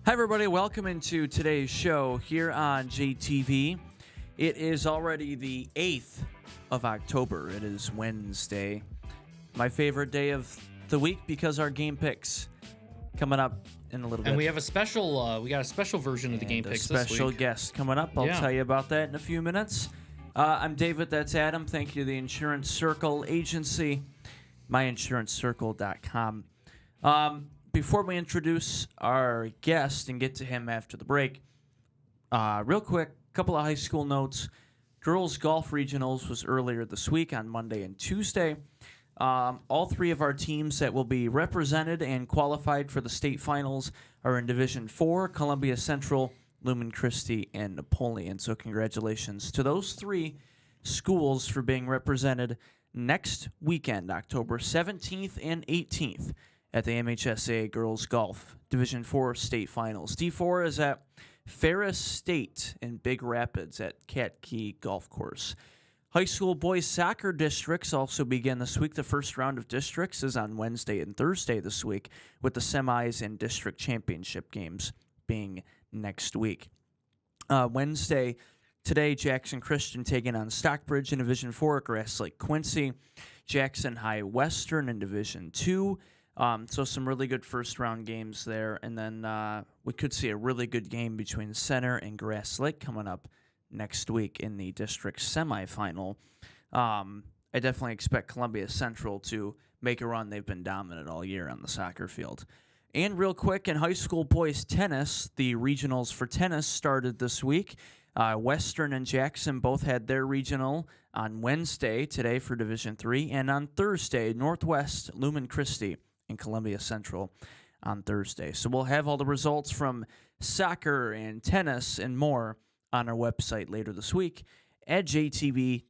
Hi, everybody. Welcome into today's show here on JTV. It is already the 8th of October. It is Wednesday. My favorite day of the week because our game picks coming up in a little bit. And we have a special, we got a special version of the game picks this week. Special guest coming up. I'll tell you about that in a few minutes. I'm David. That's Adam. Thank you to the Insurance Circle Agency, myinsuranccircle.com. Before we introduce our guest and get to him after the break, real quick, a couple of high school notes. Girls Golf Regionals was earlier this week on Monday and Tuesday. All three of our teams that will be represented and qualified for the state finals are in Division 4, Columbia Central, Lumen Christi, and Napoleon. So congratulations to those three schools for being represented next weekend, October 17th and 18th. At the MHSA Girls Golf Division 4 State Finals. D4 is at Ferris State in Big Rapids at Cat Key Golf Course. High school boys soccer districts also begin this week. The first round of districts is on Wednesday and Thursday this week, with the semis and district championship games being next week. Wednesday, today, Jackson Christian taking on Stockbridge in Division 4, Grass Lake Quincy, Jackson High Western in Division 2. So some really good first-round games there. And then we could see a really good game between Center and Grass Lake coming up next week in the district semifinal. I definitely expect Columbia Central to make a run. They've been dominant all year on the soccer field. And real quick, in high school boys tennis, the regionals for tennis started this week. Western and Jackson both had their regional on Wednesday today for Division 3. And on Thursday, Northwest, Lumen Christi, and Columbia Central on Thursday. So we'll have all the results from soccer and tennis and more on our website later this week at jtv.tv.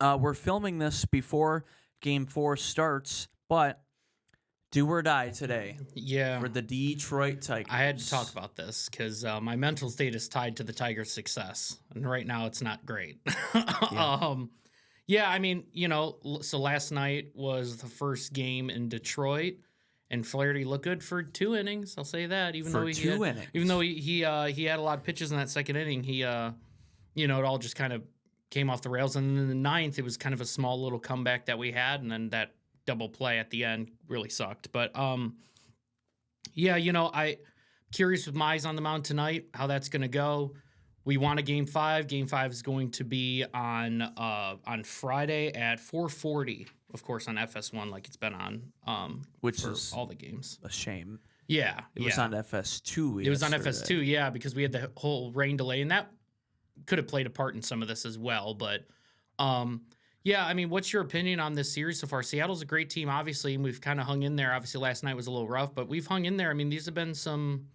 We're filming this before Game 4 starts, but do or die today. Yeah. For the Detroit Tigers. I had to talk about this because my mental state is tied to the Tigers' success. And right now it's not great. Yeah, I mean, so last night was the first game in Detroit, and Flaherty looked good for 2 innings. I'll say that. Even though he had a lot of pitches in that second inning, it all just kind of came off the rails. And in the ninth, it was kind of a small little comeback that we had, and then that double play at the end really sucked. But I'm curious with Mize on the mound tonight how that's going to go. We want a Game 5. Game 5 is going to be on Friday at 4:40, of course, on FS1 like it's been on, which for is all the games. A shame. Yeah. It was on FS2 It was on FS2, yeah, because we had the whole rain delay, and that could have played a part in some of this as well. But, I mean, what's your opinion on this series so far? Seattle's a great team, obviously, and we've kind of hung in there. Obviously, last night was a little rough, but we've hung in there. I mean, these have been some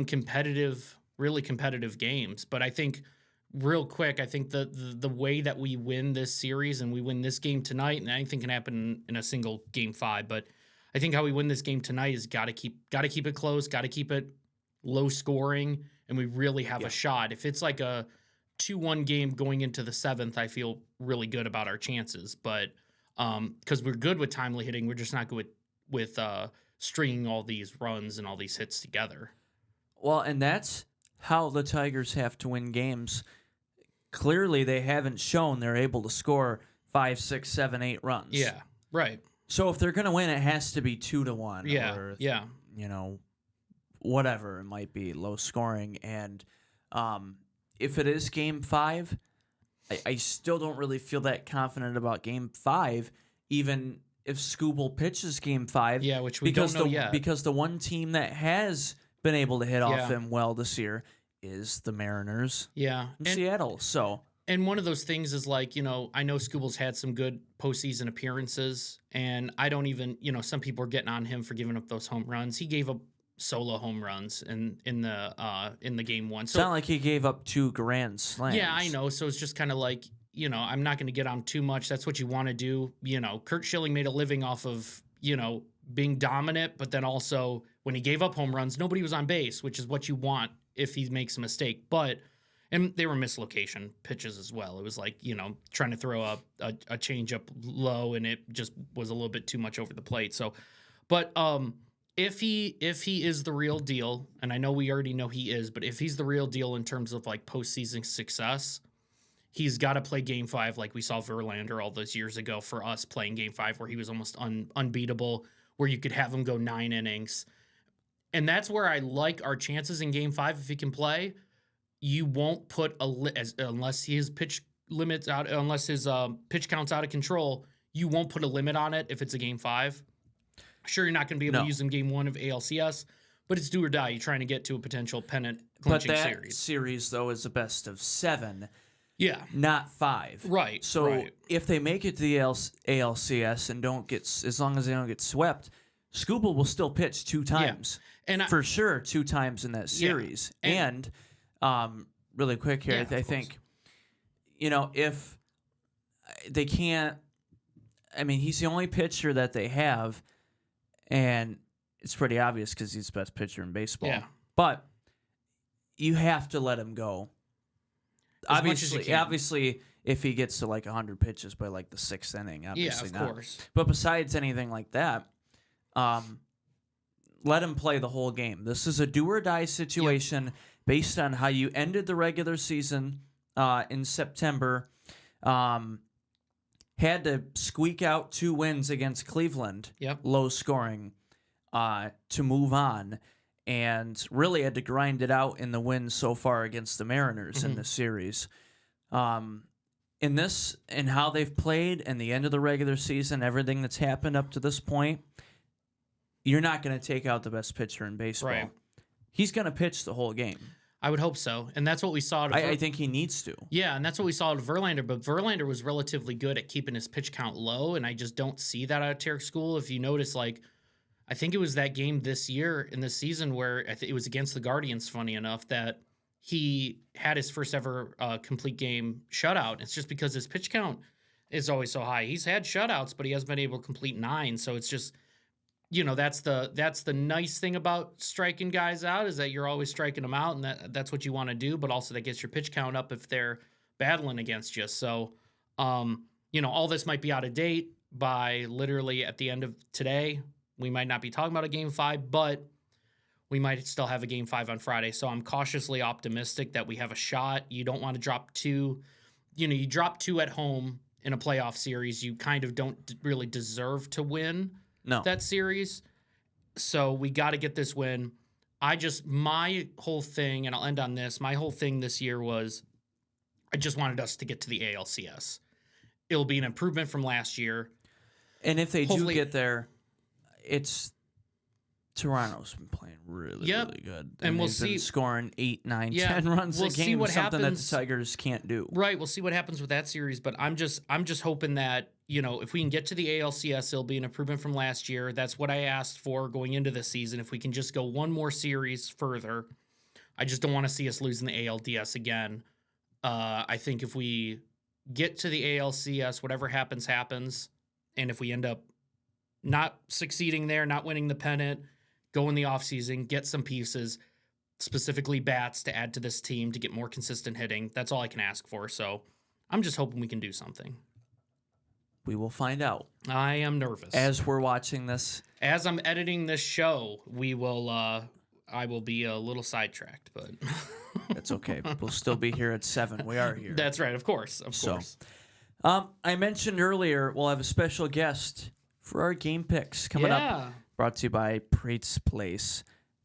competitive, really competitive games. But I think, real quick, I think the way that we win this series and we win this game tonight, and anything can happen in a single Game 5, but I think how we win this game tonight is got to keep it close, got to keep it low scoring, and we really have a shot. If it's like a 2-1 game going into the 7th, I feel really good about our chances. But because we're good with timely hitting, we're just not good with stringing all these runs and all these hits together. Well, and that's how the Tigers have to win games. Clearly, they haven't shown they're able to score 5, 6, 7, 8 runs. Yeah, right. So if they're going to win, it has to be 2-1. Yeah, or, whatever it might be, low scoring. And if it is Game 5, I still don't really feel that confident about Game 5, even if Scooble pitches Game 5. Yeah, which we don't know yet. Because the one team that has been able to hit off him well this year is the Mariners. Yeah. In Seattle. And one of those things is like, I know Scooble's had some good postseason appearances, and I don't even, some people are getting on him for giving up those home runs. He gave up solo home runs in the Game 1. So, it's not like he gave up 2 grand slams. Yeah, I know. So it's just kind of like, I'm not going to get on too much. That's what you want to do. Kurt Schilling made a living off of, being dominant, but then also when he gave up home runs, nobody was on base, which is what you want if he makes a mistake. And they were mislocation pitches as well. It was like, trying to throw a change up low, and it just was a little bit too much over the plate. So, but if he is the real deal, and I know we already know he is, but if he's the real deal in terms of like postseason success, he's got to play Game 5 like we saw Verlander all those years ago for us playing Game 5 where he was almost unbeatable, where you could have him go 9 innings. And that's where I like our chances in Game 5 if he can play. You won't put unless his pitch limits out, unless his pitch count's out of control, you won't put a limit on it if it's a Game 5. Sure, you're not going to be able to use him Game 1 of ALCS, but it's do or die. You're trying to get to a potential pennant clinching series. But that series, though, is a best of 7. Yeah. Not 5. Right. So if they make it to the ALCS and don't get, as long as they don't get swept, Scuba will still pitch 2 times. Yeah. And for sure, 2 times in that series. Yeah. And really quick here, I think, if they can't, I mean, he's the only pitcher that they have, and it's pretty obvious because he's the best pitcher in baseball. Yeah. But you have to let him go. Obviously, if he gets to like 100 pitches by like the 6th inning, obviously of course. But besides anything like that, let him play the whole game. This is a do or die situation based on how you ended the regular season in September. Had to squeak out 2 wins against Cleveland, low scoring, to move on. And really had to grind it out in the wins so far against the Mariners in this series. In this and how they've played and the end of the regular season, everything that's happened up to this point, you're not going to take out the best pitcher in baseball. Right. He's going to pitch the whole game. I would hope so. And that's what we saw. I think he needs to. Yeah, and that's what we saw to Verlander. But Verlander was relatively good at keeping his pitch count low, and I just don't see that out of Tarek School. If you notice, like, I think it was that game this year in this season where it was against the Guardians, funny enough, that he had his first ever complete game shutout. It's just because his pitch count is always so high. He's had shutouts, but he hasn't been able to complete 9. So it's just, that's the nice thing about striking guys out is that you're always striking them out, and that's what you want to do. But also that gets your pitch count up if they're battling against you. So, all this might be out of date by literally at the end of today. We might not be talking about a Game 5, but we might still have a Game 5 on Friday. So I'm cautiously optimistic that we have a shot. You don't want to drop 2. You drop 2 at home in a playoff series. You kind of don't really deserve to win that series. So we got to get this win. My whole thing, and I'll end on this, my whole thing this year was I just wanted us to get to the ALCS. It'll be an improvement from last year. And if they do get there, it's Toronto's been playing really good. And we'll see, been scoring 8, 9, 10 runs a game, something that the Tigers can't do. Right, we'll see what happens with that series, but I'm just hoping that, if we can get to the ALCS, it'll be an improvement from last year. That's what I asked for going into the season. If we can just go one more series further, I just don't want to see us losing the ALDS again. I think if we get to the ALCS, whatever happens, happens, and if we end up not succeeding there, not winning the pennant, go in the offseason, get some pieces, specifically bats to add to this team to get more consistent hitting. That's all I can ask for. So I'm just hoping we can do something. We will find out. I am nervous. As we're watching this. As I'm editing this show, I will be a little sidetracked, but that's okay. We'll still be here at 7. We are here. That's right. Of course. Of course. I mentioned earlier, we'll have a special guest for our game picks coming up, brought to you by Prate's Place.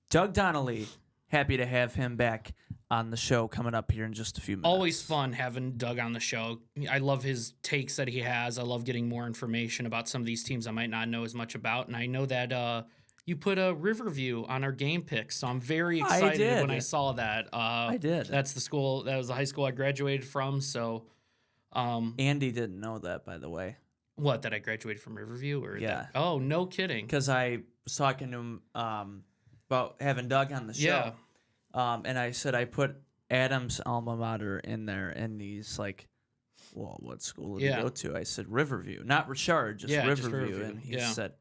Doug Donnelly, happy to have him back on the show coming up here in just a few minutes. Always fun having Doug on the show. I love his takes that he has. I love getting more information about some of these teams I might not know as much about. And I know that you put a Riverview on our game picks, so I'm very excited when I saw that. I did. That was the high school I graduated from, so... Andy didn't know that, by the way. What, that I graduated from Riverview? Yeah. Oh, no kidding. Because I was talking to him about having Doug on the show. Yeah. And I said I put Adam's alma mater in there, and he's like, well, what school did he go to? I said Riverview. Not Richard, just Riverview. And he said,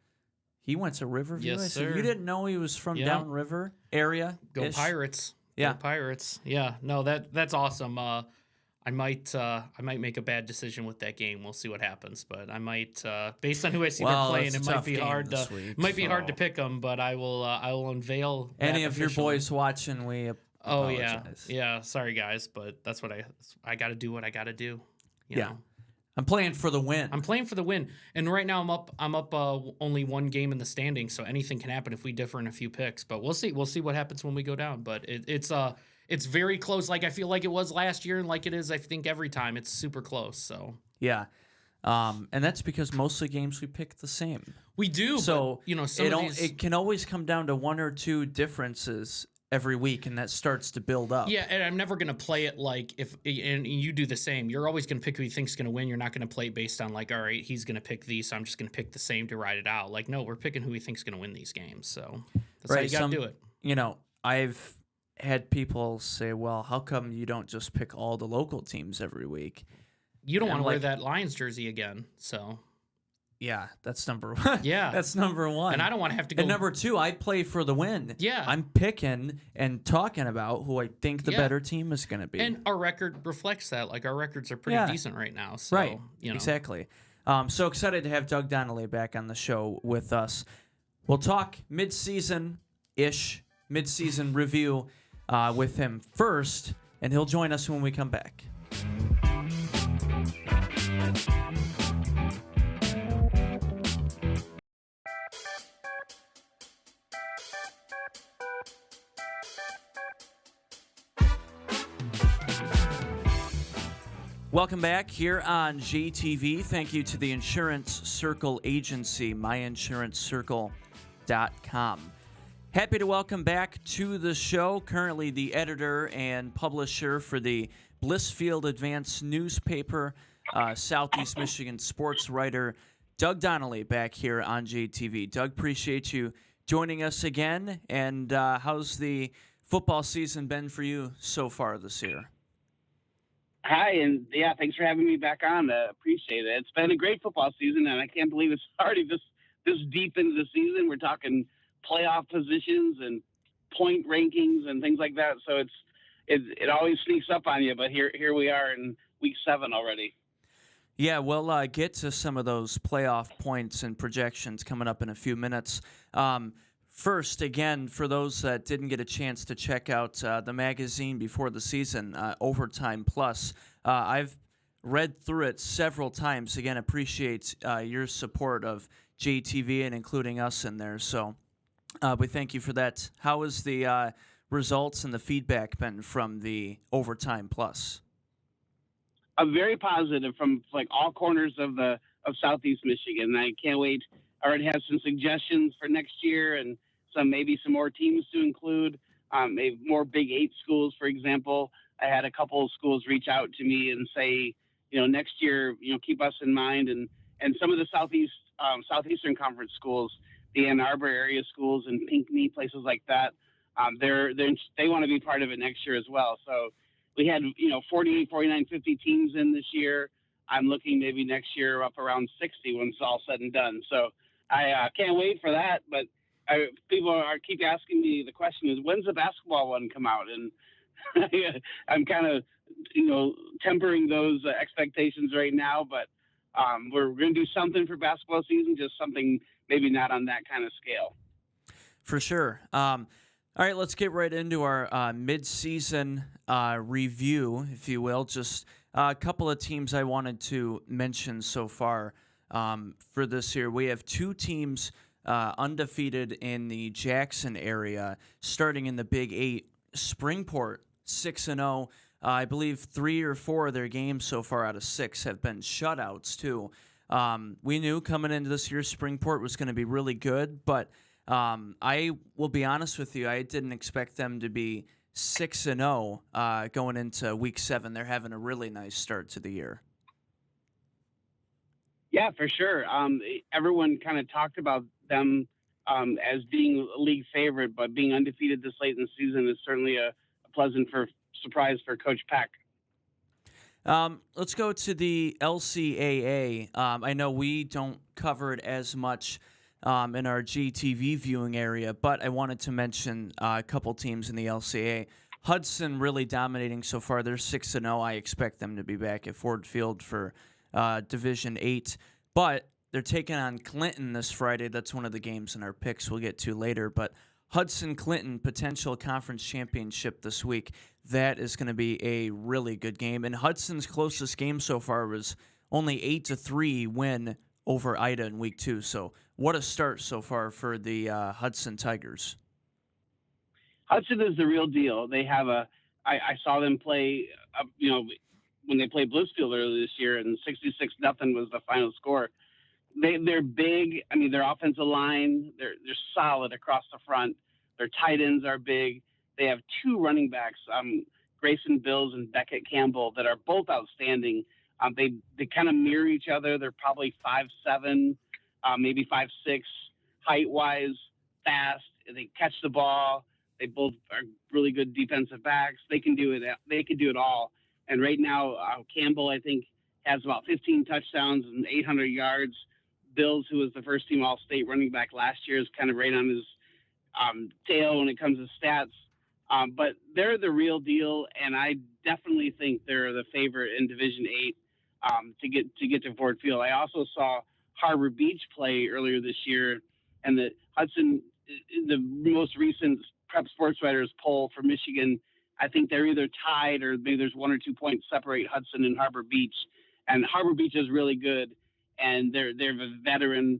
he went to Riverview? Yes, I said, sir. You didn't know he was from downriver area? Go Pirates. Yeah. Go Pirates. Yeah. No, that's awesome. I might make a bad decision with that game. We'll see what happens, but I might, based on who I see they're playing, it's a it might tough be game hard this to week, hard to so- pick them. But I will unveil Any that of your officially. boys watching, we Oh yeah, apologize. yeah. Sorry guys, but that's what I got to do. What I got to do. You Yeah. know? I'm playing for the win. I'm playing for the win, and right now I'm up only one game in the standings, so anything can happen if we differ in a few picks. But we'll see what happens when we go down. But it's very close. Like I feel like it was last year, and like it is, I think every time it's super close. So Yeah. And that's because most of the games we pick the same. we do. So but, some of these. it can always come down to one or two differences every week, and that starts to build up. Yeah, and I'm never gonna play it like and you do the same. You're always gonna pick who you think's gonna win. You're not gonna play it based on like, all right, he's gonna pick these, so I'm just gonna pick the same to ride it out. Like, no, we're picking who we think's gonna win these games. So that's how you gotta do it. I've had people say, "Well, how come you don't just pick all the local teams every week?" You don't And want to wear like- that Lions jersey again. So Yeah, that's number one. Yeah. That's number one. and I don't want to have to go. And number two, I play for the win. Yeah. I'm picking and talking about who I think the Yeah. better team is going to be. And our record reflects that. Like our records are pretty Yeah. decent right now. So, right. You know. Exactly. So excited to have Doug Donnelly back on the show with us. We'll talk mid-season-ish, mid-season review with him first, and he'll join us when we come back. Welcome back here on JTV. Thank you to the Insurance Circle Agency, myInsuranceCircle.com. Happy to welcome back to the show, currently the editor and publisher for the Blissfield Advance newspaper, Southeast Michigan sports writer, Doug Donnelly, back here on JTV. Doug, appreciate you joining us again. And how's the football season been for you so far this year? Hi, and yeah, thanks for having me back on. Appreciate it. It's been a great football season, and I can't believe it's already this deep into the season. We're talking playoff positions and point rankings and things like that. So it always sneaks up on you. But here we are in week 7 already. Yeah, we'll get to some of those playoff points and projections coming up in a few minutes. First, again, for those that didn't get a chance to check out the magazine before the season, Overtime Plus, I've read through it several times. Again, appreciate your support of JTV and including us in there. So we thank you for that. How has the results and the feedback been from the Overtime Plus? Very positive from like all corners of Southeast Michigan. I can't wait. I already have some suggestions for next year and maybe some more teams to include. Maybe more Big 8 schools, for example. I had a couple of schools reach out to me and say, next year, keep us in mind. And some of the Southeastern Conference schools, the Ann Arbor area schools and Pinckney, places like that, they want to be part of it next year as well. So we had, 48, 49, 50 teams in this year. I'm looking maybe next year up around 60 when it's all said and done. So I can't wait for that. But people keep asking me, the question is, when's the basketball one come out? And I'm kind of, tempering those expectations right now. But we're going to do something for basketball season, just something maybe not on that kind of scale. For sure. All right, let's get right into our mid-season review, if you will. Just a couple of teams I wanted to mention so far for this year. We have 2 teams undefeated in the Jackson area, starting in the Big 8. Springport, 6-0. I believe 3 or 4 of their games so far out of 6 have been shutouts, too. We knew coming into this year Springport was going to be really good, but I will be honest with you, I didn't expect them to be 6-0 going into week 7. They're having a really nice start to the year. Yeah, for sure. Everyone kind of talked about them as being a league favorite, but being undefeated this late in the season is certainly a pleasant surprise for Coach Peck. Let's go to the LCAA. I know we don't cover it as much in our GTV viewing area, but I wanted to mention a couple teams in the LCAA. Hudson really dominating so far. They're 6-0. I expect them to be back at Ford Field for Division 8. But they're taking on Clinton this Friday. That's one of the games in our picks we'll get to later. But Hudson-Clinton, potential conference championship this week. That is going to be a really good game. And Hudson's closest game so far was only 8-3 win over Ida in week 2. So what a start so far for the Hudson Tigers. Hudson is the real deal. They have I saw them play, when they played Blissfield earlier this year, and 66-0 was the final score. They're big. I mean, their offensive line, they're solid across the front. Their tight ends are big. They have 2 running backs, Grayson Bills and Beckett Campbell, that are both outstanding. They kind of mirror each other. They're probably 5'7", maybe 5'6", height wise, fast. They catch the ball. They both are really good defensive backs. They can do it. They can do it all. And right now, Campbell, I think, has about 15 touchdowns and 800 yards. Bills, who was the first team All-State running back last year, is kind of right on his tail when it comes to stats. But they're the real deal, and I definitely think they're the favorite in Division 8 to get to Ford Field. I also saw Harbor Beach play earlier this year, and the Hudson, the most recent Prep Sports Writers poll for Michigan, I think they're either tied or maybe there's 1 or 2 points separate Hudson and Harbor Beach. And Harbor Beach is really good, and they're a veteran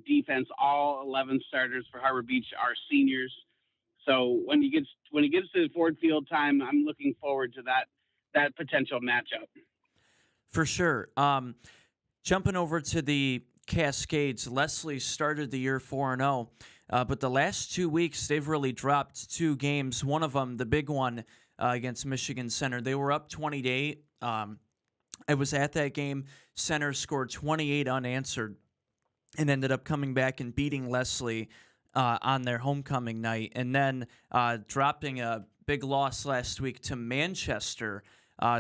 defense. All 11 starters for Harbor Beach are seniors. So when he gets to Ford Field time, I'm looking forward to that potential matchup. For sure. Jumping over to the Cascades, Leslie started the year 4-0, but the last 2 weeks they've really dropped 2 games. One of them, the big one against Michigan Center, they were up 20-8. I was at that game. Center scored 28 unanswered and ended up coming back and beating Leslie on their homecoming night, and then dropping a big loss last week to Manchester.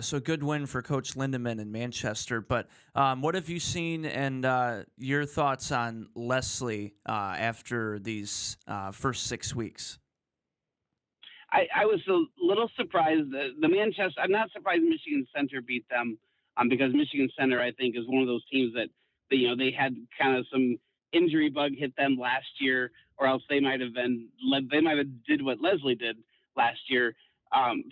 So good win for Coach Lindemann in Manchester. But what have you seen, and your thoughts on Leslie after these first 6 weeks? I was a little surprised that the Manchester. I'm not surprised Michigan Center beat them, because Michigan Center, I think, is one of those teams that they had kind of some injury bug hit them last year, or else they might have did what Leslie did last year.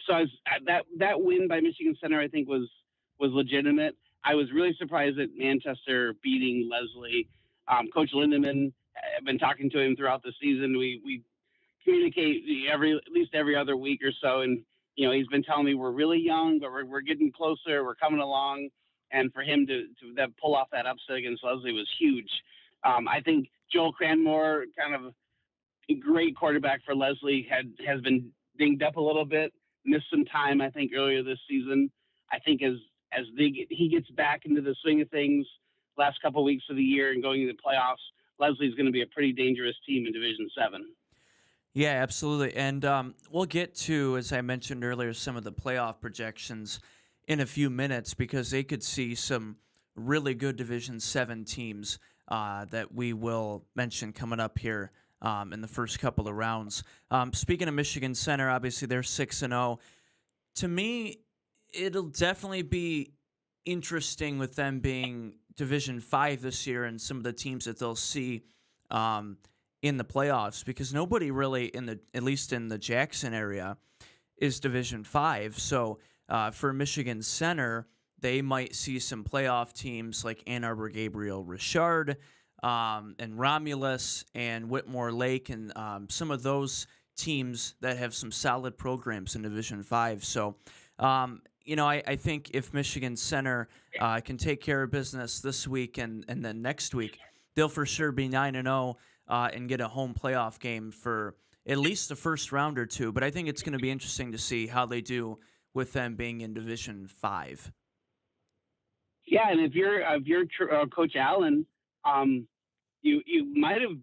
So that win by Michigan Center, I think, was legitimate. I was really surprised at Manchester beating Leslie. Coach Lindemann, I've been talking to him throughout the season. We communicate at least every other week or so, and he's been telling me we're really young, but we're getting closer, we're coming along, and for him to pull off that upset against Leslie was huge. I think Joel Cranmore, kind of a great quarterback for Leslie, has been dinged up a little bit, missed some time, I think, earlier this season. I think as he gets back into the swing of things last couple of weeks of the year and going into the playoffs, Leslie's going to be a pretty dangerous team in Division 7. Yeah, absolutely. And we'll get to, as I mentioned earlier, some of the playoff projections in a few minutes, because they could see some really good Division 7 teams that we will mention coming up here in the first couple of rounds. Speaking of Michigan Center, obviously they're 6-0. To me, it'll definitely be interesting with them being Division 5 this year and some of the teams that they'll see in the playoffs, because nobody really at least in the Jackson area is Division 5. So for Michigan Center, they might see some playoff teams like Ann Arbor Gabriel Richard and Romulus and Whitmore Lake, and some of those teams that have some solid programs in Division 5. So I think if Michigan Center can take care of business this week and then next week, they'll for sure be 9-0 and get a home playoff game for at least the first round or two. But I think it's going to be interesting to see how they do with them being in Division 5. Yeah, and if you're Coach Allen, you might have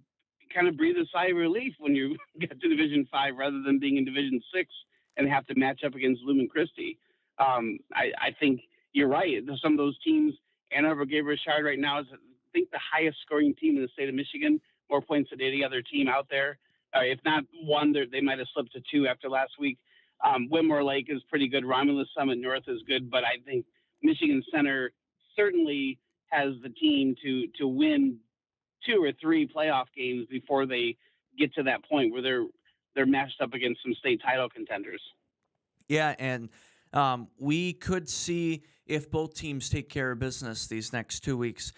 kind of breathed a sigh of relief when you get to Division 5 rather than being in Division 6 and have to match up against Lumen Christi. I think you're right. Some of those teams, Ann Arbor Gabriel Richard right now is, I think, the highest scoring team in the state of Michigan, more points than any other team out there. If not one, they might have slipped to 2 after last week. Whitmore Lake is pretty good. Romulus Summit North is good, but I think Michigan Center certainly has the team to win 2 or 3 playoff games before they get to that point where they're matched up against some state title contenders. Yeah, and we could see if both teams take care of business these next 2 weeks.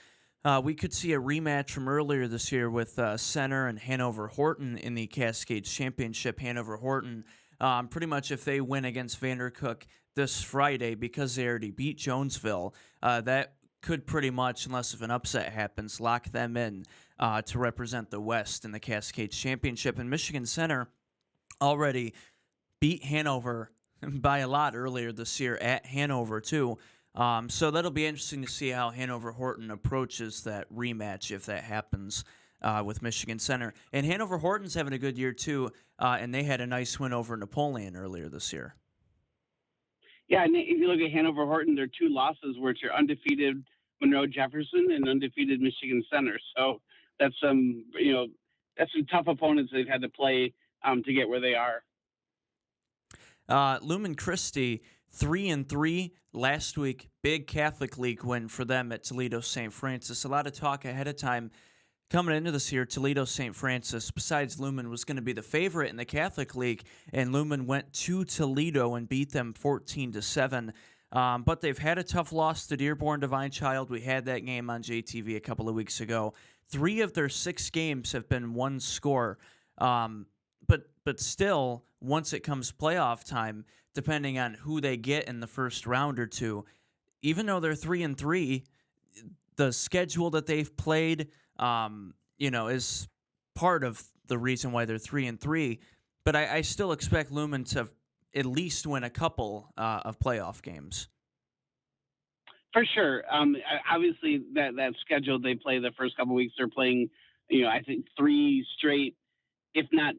We could see a rematch from earlier this year with Center and Hanover Horton in the Cascades Championship. Hanover Horton, pretty much if they win against Vandercook this Friday, because they already beat Jonesville, that could pretty much, unless if an upset happens, lock them in to represent the West in the Cascades Championship. And Michigan Center already beat Hanover by a lot earlier this year at Hanover, too. So that'll be interesting to see how Hanover Horton approaches that rematch if that happens with Michigan Center. And Hanover Horton's having a good year, too, and they had a nice win over Napoleon earlier this year. Yeah, and if you look at Hanover Horton, their 2 losses, which are undefeated Monroe Jefferson and undefeated Michigan Center. So that's that's some tough opponents they've had to play to get where they are. Lumen Christi 3-3 last week. Big Catholic League win for them at Toledo St. Francis. A lot of talk ahead of time coming into this year. Toledo St. Francis, besides Lumen, was going to be the favorite in the Catholic League, and Lumen went to Toledo and beat them 14-7. But they've had a tough loss to Dearborn Divine Child. We had that game on JTV a couple of weeks ago. 3 of their 6 games have been one score. But still, once it comes playoff time, depending on who they get in the first round or two, even though they're 3-3, the schedule that they've played, is part of the reason why they're 3-3. But I still expect Lumen to at least win a couple of playoff games. For sure. Obviously, that schedule they play the first couple weeks, they're playing, I think 3 straight, if not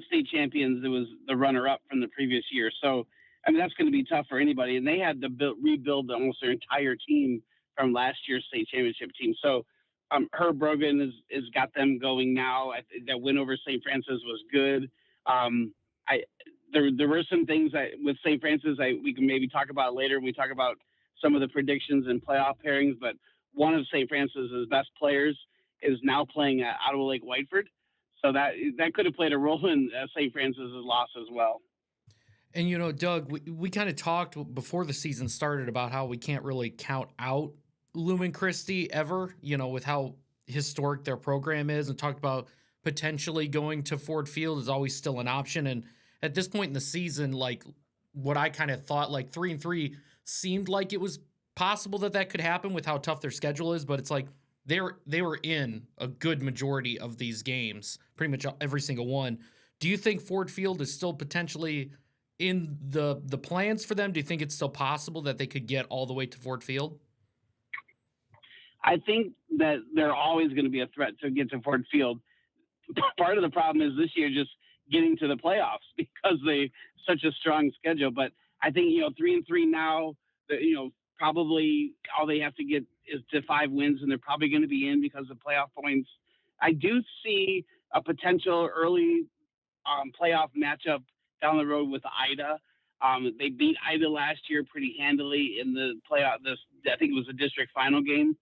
state champions. It was the runner-up from the previous year. So, I mean, that's going to be tough for anybody. And they had to rebuild almost their entire team from last year's state championship team. So, Herb Brogan has got them going now. That win over St. Francis was good. There were some things with St. Francis we can maybe talk about later when we talk about some of the predictions and playoff pairings. But one of St. Francis's best players is now playing at Ottawa Lake Whiteford. So that could have played a role in St. Francis's loss as well. And, Doug, we kind of talked before the season started about how we can't really count out Lumen Christi ever, with how historic their program is, and talked about potentially going to Ford Field is always still an option. And at this point in the season, like what I kind of thought, like 3-3 seemed like it was possible that could happen with how tough their schedule is, but it's like they were in a good majority of these games, pretty much every single one. Do you think Ford Field is still potentially in the plans for them? Do you think it's still possible that they could get all the way to Ford Field? I think that they're always going to be a threat to get to Ford Field. Part of the problem is this year just getting to the playoffs because they such a strong schedule. But I think 3-3 now. Probably all they have to get is to 5 wins, and they're probably going to be in because of playoff points. I do see a potential early playoff matchup down the road with Ida. They beat Ida last year pretty handily in the playoff. I think it was a district final game.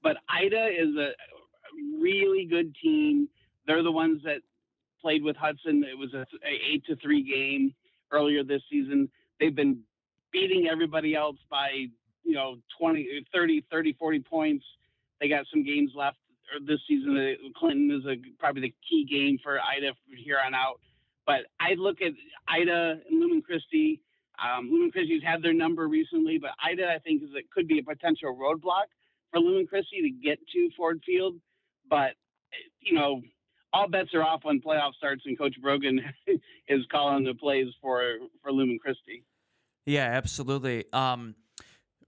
But Ida is a really good team. They're the ones that played with Hudson. It was a 8-3 game earlier this season. They've been beating everybody else by 20, 30, 40 points. They got some games left this season. Clinton is probably the key game for Ida from here on out. But I look at Ida and Lumen Christi. Lumen Christi's had their number recently, but Ida, I think, could be a potential roadblock for Lumen Christi to get to Ford Field. But, all bets are off when playoff starts and Coach Brogan is calling the plays for Lumen Christi. Yeah, absolutely.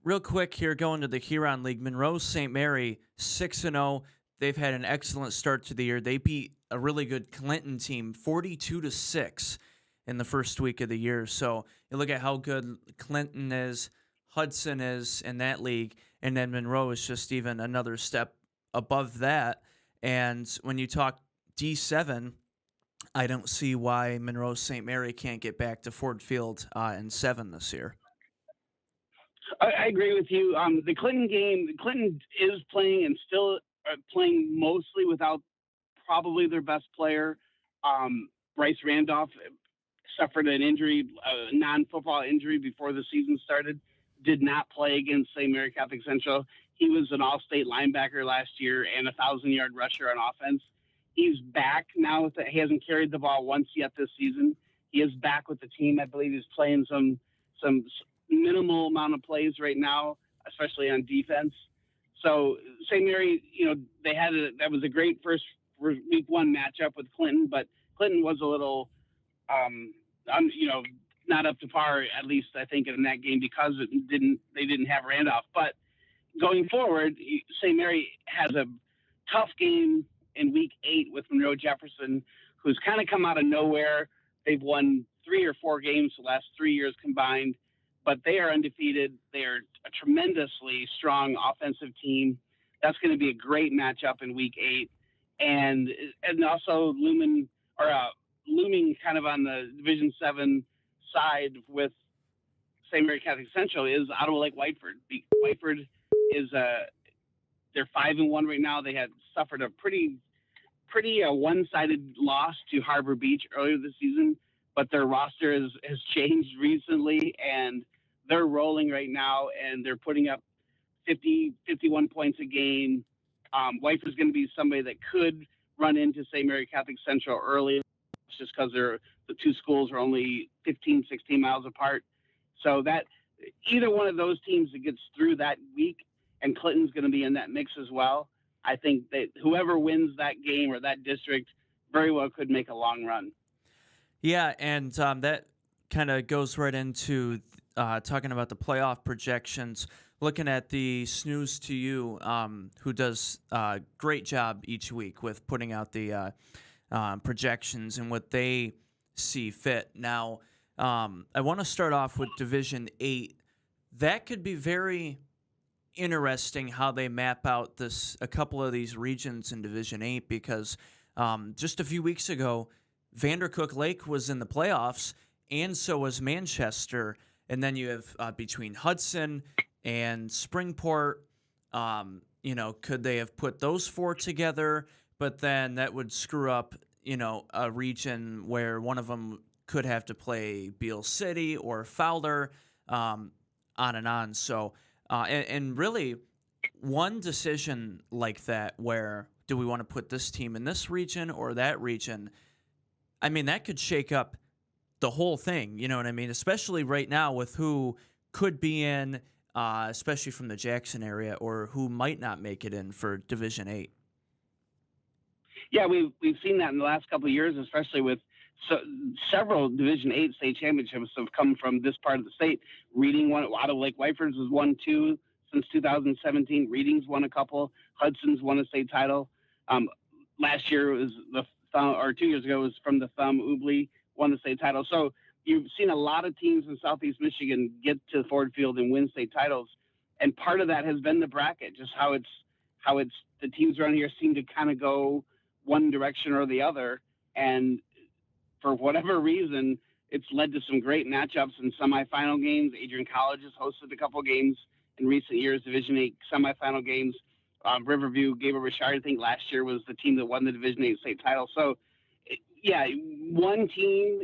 Real quick here, going to the Huron League, Monroe St. Mary 6-0. They've had an excellent start to the year. They beat a really good Clinton team 42-6 in the first week of the year. So you look at how good Clinton is, Hudson is in that league, and then Monroe is just even another step above that. And when you talk D7, I don't see why Monroe St. Mary can't get back to Ford Field in 7 this year. I agree with you. The Clinton game, Clinton is playing and still playing mostly without probably their best player. Bryce Randolph suffered an injury, a non-football injury before the season started. Did not play against St. Mary Catholic Central. He was an all-state linebacker last year and a 1,000-yard rusher on offense. He's back now. He hasn't carried the ball once yet this season. He is back with the team. I believe he's playing some minimal amount of plays right now, especially on defense. So St. Mary, that was a great first week 1 matchup with Clinton, but Clinton was a little, not up to par, at least I think in that game because they didn't have Randolph. But going forward, St. Mary has a tough game in week 8 with Monroe Jefferson, who's kind of come out of nowhere. They've won 3 or 4 games the last 3 years combined, but they are undefeated. They are a tremendously strong offensive team. That's going to be a great matchup in week 8. And also looming kind of on the Division 7 side with St. Mary Catholic Central is Ottawa Lake Whiteford. Whiteford is they're 5-1 right now. They had suffered a pretty one-sided loss to Harbor Beach earlier this season, but their roster has changed recently, and they're rolling right now, and they're putting up 51 points a game. Whiteford's going to be somebody that could run into St. Mary Catholic Central early, just because the two schools are only 15, 16 miles apart. So that either one of those teams that gets through that week, and Clinton's going to be in that mix as well, I think that whoever wins that game or that district very well could make a long run. Yeah, and that kind of goes right into talking about the playoff projections. Looking at the Snooze to You, who does a great job each week with putting out the projections and what they see fit. Now, I want to start off with Division 8. That could be very interesting how they map out a couple of these regions in Division 8 because just a few weeks ago, Vandercook Lake was in the playoffs, and so was Manchester. And then you have between Hudson and Springport, could they have put those 4 together? But then that would screw up, a region where one of them could have to play Beale City or Fowler, on and on. So, and really, one decision like that where do we want to put this team in this region or that region? I mean, that could shake up the whole thing, you know what I mean? Especially right now with who could be in, especially from the Jackson area, or who might not make it in for Division 8. Yeah, we've seen that in the last couple of years, especially with several Division 8 state championships have come from this part of the state. Reading won, Ottawa Lake Whiteford's has won 2 since 2017. Reading's won a couple. Hudson's won a state title. Last year was the Thumb, or 2 years ago was from the Thumb. Ubley won the state title. So you've seen a lot of teams in Southeast Michigan get to Ford Field and win state titles, and part of that has been the bracket, just how it's the teams around here seem to kind of go one direction or the other, and for whatever reason, it's led to some great matchups in semifinal games. Adrian College has hosted a couple games in recent years, Division 8 semifinal games. Riverview, Gabriel Richard, I think last year was the team that won the Division 8 state title. So, one team,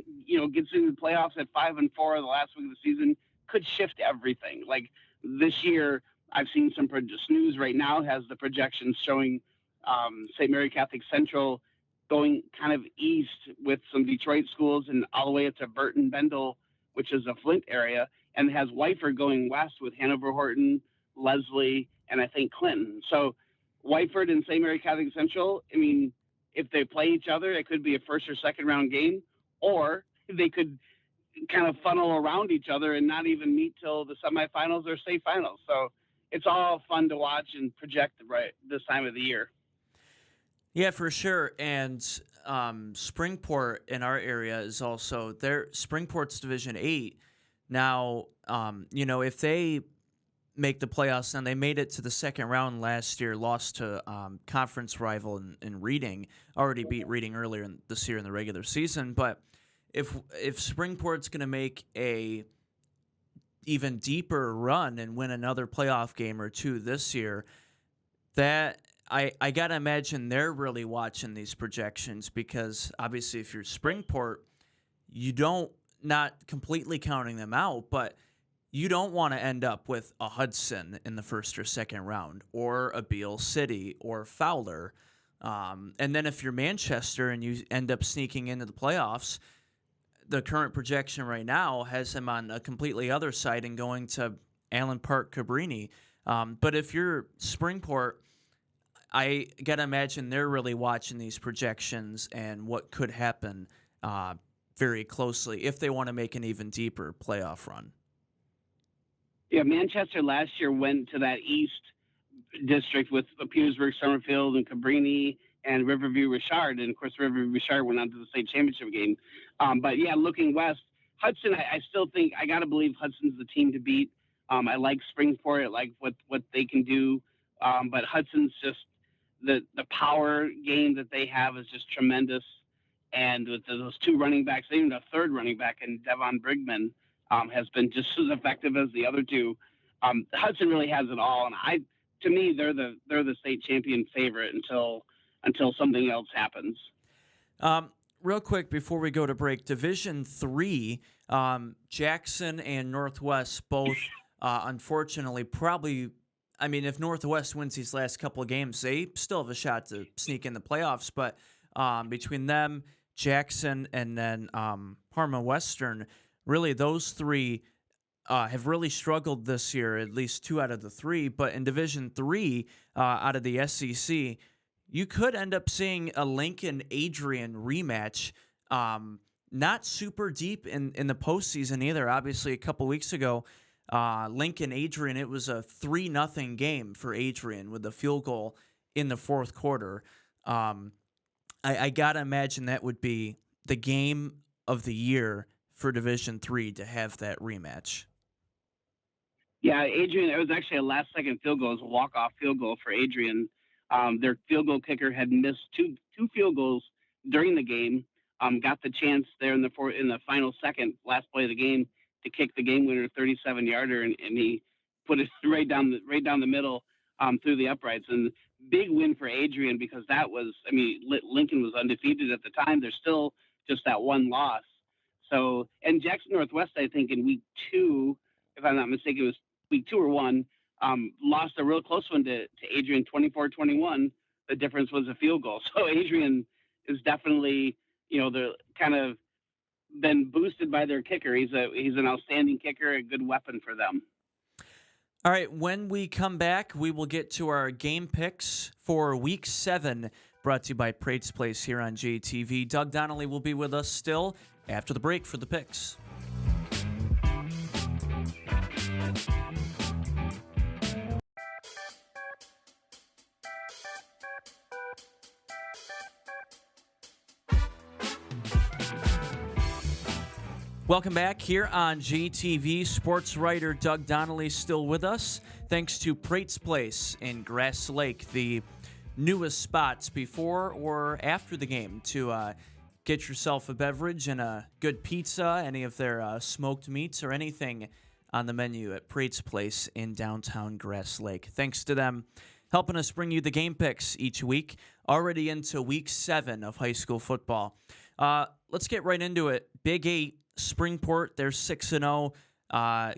gets into the playoffs at 5-4 the last week of the season could shift everything. Like this year, I've seen some Snooze right now has the projections showing St. Mary Catholic Central going kind of east with some Detroit schools and all the way up to Burton Bendel, which is a Flint area, and has Whiteford going west with Hanover Horton, Leslie, and I think Clinton. So Whiteford and St. Mary Catholic Central, I mean, if they play each other, it could be a first or second round game, or they could kind of funnel around each other and not even meet till the semifinals or state finals. So it's all fun to watch and project right this time of the year. Yeah, for sure. And Springport in our area is also there. Springport's Division 8. Now, if they make the playoffs, and they made it to the second round last year, lost to conference rival in Reading, already beat Reading earlier this year in the regular season. But if Springport's going to make a even deeper run and win another playoff game or two this year, that I got to imagine they're really watching these projections, because obviously if you're Springport, you don't, not completely counting them out, but you don't want to end up with a Hudson in the first or second round, or a Beale City or Fowler. And then if you're Manchester and you end up sneaking into the playoffs, the current projection right now has him on a completely other side and going to Allen Park Cabrini. But if you're Springport, I got to imagine they're really watching these projections and what could happen very closely if they want to make an even deeper playoff run. Yeah, Manchester last year went to that East district with Petersburg, Summerfield, and Cabrini and Riverview Richard. And of course, Riverview Richard went on to the state championship game. But yeah, looking west, Hudson, I still think, I got to believe Hudson's the team to beat. I like Springport. I like what they can do. But Hudson's just, the power game that they have is just tremendous. And with those two running backs, even a third running back in Devon Brigman, has been just as effective as the other two. Hudson really has it all, and to me, they're the state champion favorite until something else happens. Real quick before we go to break, Division III, Jackson and Northwest both, unfortunately, probably. I mean, if Northwest wins these last couple of games, they still have a shot to sneak in the playoffs. But between them, Jackson, and then Parma Western, really those three have really struggled this year, at least 2 out of the 3. But in Division III, out of the SEC, you could end up seeing a Lincoln-Adrian rematch. Not super deep in the postseason either. Obviously, a couple weeks ago, Lincoln-Adrian, it was a 3-0 game for Adrian with a field goal in the fourth quarter. I got to imagine that would be the game of the year for Division III to have that rematch. Yeah, Adrian, it was actually a last-second field goal. It was a walk-off field goal for Adrian. Their field goal kicker had missed two field goals during the game. Got the chance there in the final second, last play of the game, to kick the game winner 37-yarder, and he put it right down the middle through the uprights. And big win for Adrian, because that was, I mean, Lincoln was undefeated at the time. There's still just that one loss. So, and Jackson Northwest, I think in week 2, if I'm not mistaken, it was week 2 or 1, lost a real close one to Adrian, 24-21. The difference was a field goal. So Adrian is definitely, they're kind of been boosted by their kicker. He's an outstanding kicker, a good weapon for them. All right, when we come back, we will get to our game picks for Week 7, brought to you by Prate's Place here on JTV. Doug Donnelly will be with us still after the break for the picks. Welcome back here on JTV. Sports writer Doug Donnelly still with us. Thanks to Prate's Place in Grass Lake, the newest spots before or after the game to get yourself a beverage and a good pizza, any of their smoked meats or anything on the menu at Prate's Place in downtown Grass Lake. Thanks to them helping us bring you the game picks each week, already into Week 7 of high school football. Let's get right into it. Big 8. Springport, they're 6-0,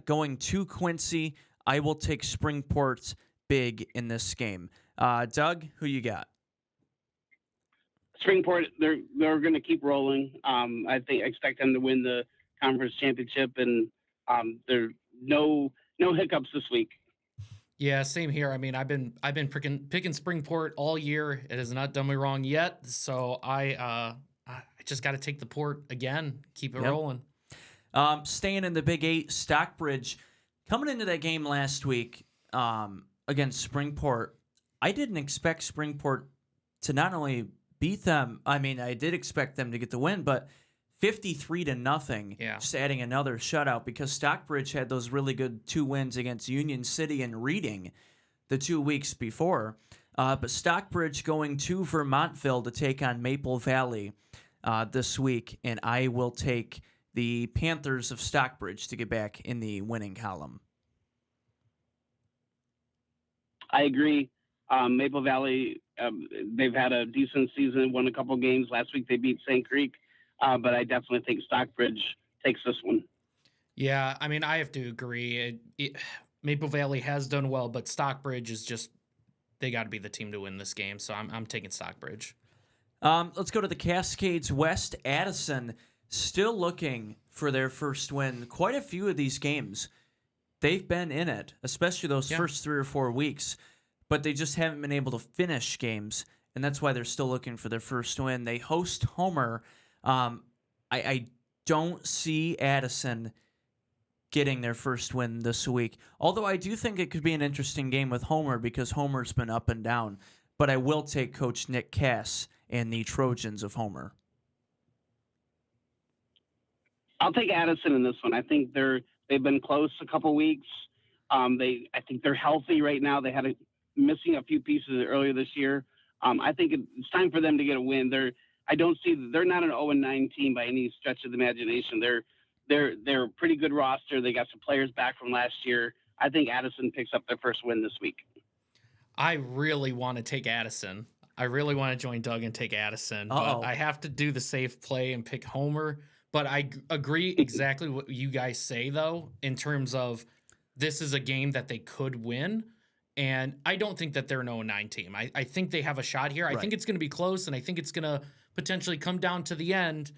going to Quincy. I will take Springport big in this game. Doug, who you got? Springport, they're going to keep rolling. I expect them to win the conference championship, and there no hiccups this week. Yeah, same here. I mean, I've been picking Springport all year. It has not done me wrong yet, so I just got to take the port again. Keep it rolling. Staying in the Big 8, Stockbridge, coming into that game last week against Springport, I didn't expect Springport to not only beat them, I mean, I did expect them to get the win, but 53-0. Yeah. Just adding another shutout because Stockbridge had those really good 2 wins against Union City and Reading the 2 weeks before. But Stockbridge going to Vermontville to take on Maple Valley this week, and I will take the Panthers of Stockbridge to get back in the winning column. I agree. Maple Valley, they've had a decent season, won a couple games. Last week they beat St. Creek, but I definitely think Stockbridge takes this one. Yeah, I mean, I have to agree. Maple Valley has done well, but Stockbridge is just, they got to be the team to win this game, so I'm taking Stockbridge. Let's go to the Cascades West. Addison still looking for their first win. Quite a few of these games, they've been in it, especially those first 3 or 4 weeks, but they just haven't been able to finish games, and that's why they're still looking for their first win. They host Homer. I don't see Addison getting their first win this week, although I do think it could be an interesting game with Homer because Homer's been up and down, but I will take Coach Nick Cass and the Trojans of Homer. I'll take Addison in this one. I think they've been close a couple weeks. I think they're healthy right now. They had missing a few pieces earlier this year. I think it's time for them to get a win. They're not an 0-9 team by any stretch of the imagination. They're a pretty good roster. They got some players back from last year. I think Addison picks up their first win this week. I really want to take Addison. I really want to join Doug and take Addison, but I have to do the safe play and pick Homer. But I agree exactly what you guys say, though, in terms of this is a game that they could win. And I don't think that they're an 0-9 team. I think they have a shot here. I think it's going to be close, and I think it's going to potentially come down to the end.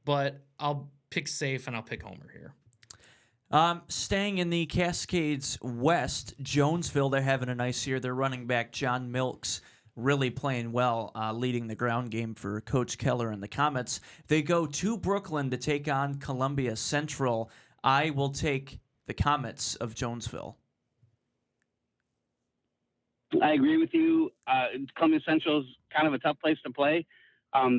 But I'll pick safe, and I'll pick Homer here. Staying in the Cascades West, Jonesville, they're having a nice year. Their running back, John Milks, really playing well, leading the ground game for Coach Keller and the Comets. They go to Brooklyn to take on Columbia Central. I will take the Comets of Jonesville. I agree with you. Columbia Central is kind of a tough place to play.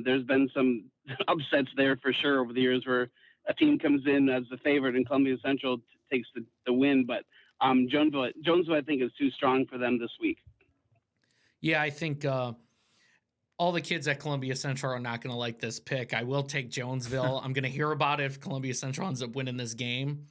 There's been some upsets there for sure over the years where a team comes in as the favorite and Columbia Central takes the win. But Jonesville, I think, is too strong for them this week. Yeah, I think all the kids at Columbia Central are not going to like this pick. I will take Jonesville. I'm going to hear about it if Columbia Central ends up winning this game.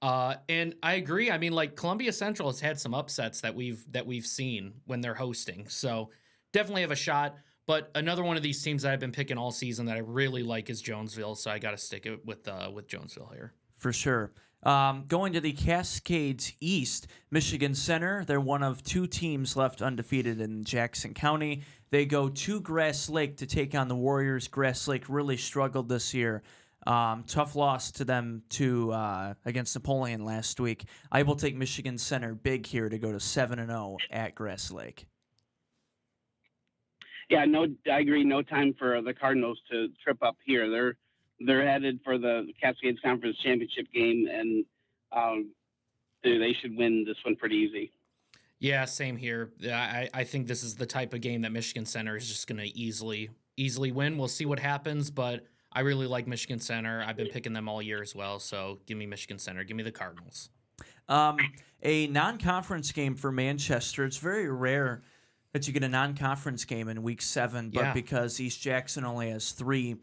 And I agree. I mean, like Columbia Central has had some upsets that we've seen when they're hosting. So definitely have a shot. But another one of these teams that I've been picking all season that I really like is Jonesville. So I got to stick it with Jonesville here. For sure. Going to the Cascades East, Michigan Center. They're one of 2 teams left undefeated in Jackson County. They go to Grass Lake to take on the Warriors. Grass Lake really struggled this year. Tough loss to them against Napoleon last week. I will take Michigan Center big here to go to 7-0 at Grass Lake. Yeah, I agree. No time for the Cardinals to trip up here. They're headed for the Cascades Conference Championship game, and they should win this one pretty easy. Yeah, same here. I think this is the type of game that Michigan Center is just going to easily win. We'll see what happens, but I really like Michigan Center. I've been picking them all year as well, so give me Michigan Center. Give me the Cardinals. A non-conference game for Manchester. It's very rare that you get a non-conference game in Week 7, but because East Jackson only has 3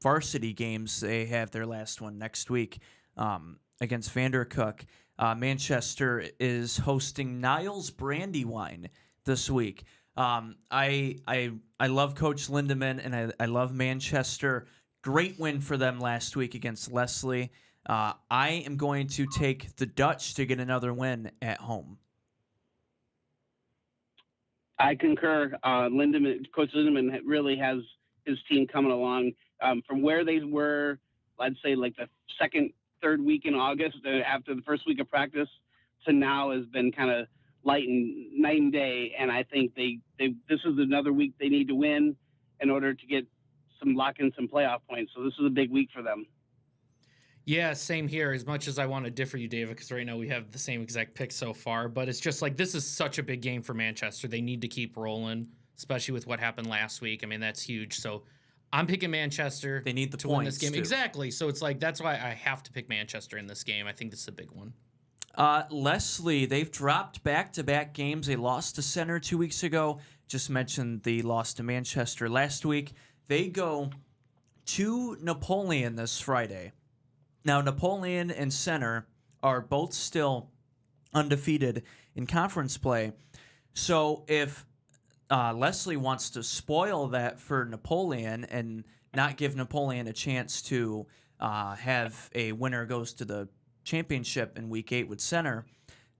varsity games, they have their last one next week against Vandercook. Manchester is hosting Niles Brandywine this week. I love Coach Lindemann, and I love Manchester. Great win for them last week against Leslie. I am going to take the Dutch to get another win at home. I concur. Coach Lindemann really has his team coming along from where they were, I'd say like the third week in August after the first week of practice to now has been kind of night and day. And I think this is another week they need to win in order to lock in some playoff points. So this is a big week for them. Yeah, same here. As much as I want to differ you, David, because right now we have the same exact pick so far, but it's just like this is such a big game for Manchester. They need to keep rolling, especially with what happened last week. I mean, that's huge. So I'm picking Manchester. They need the to win this points, game. too. Exactly. So it's like that's why I have to pick Manchester in this game. I think this is a big one. Leslie, they've dropped back-to-back games. They lost to Center 2 weeks ago. Just mentioned the loss to Manchester last week. They go to Napoleon this Friday. Now, Napoleon and Center are both still undefeated in conference play. So if Leslie wants to spoil that for Napoleon and not give Napoleon a chance to have a winner goes to the championship in Week 8 with Center,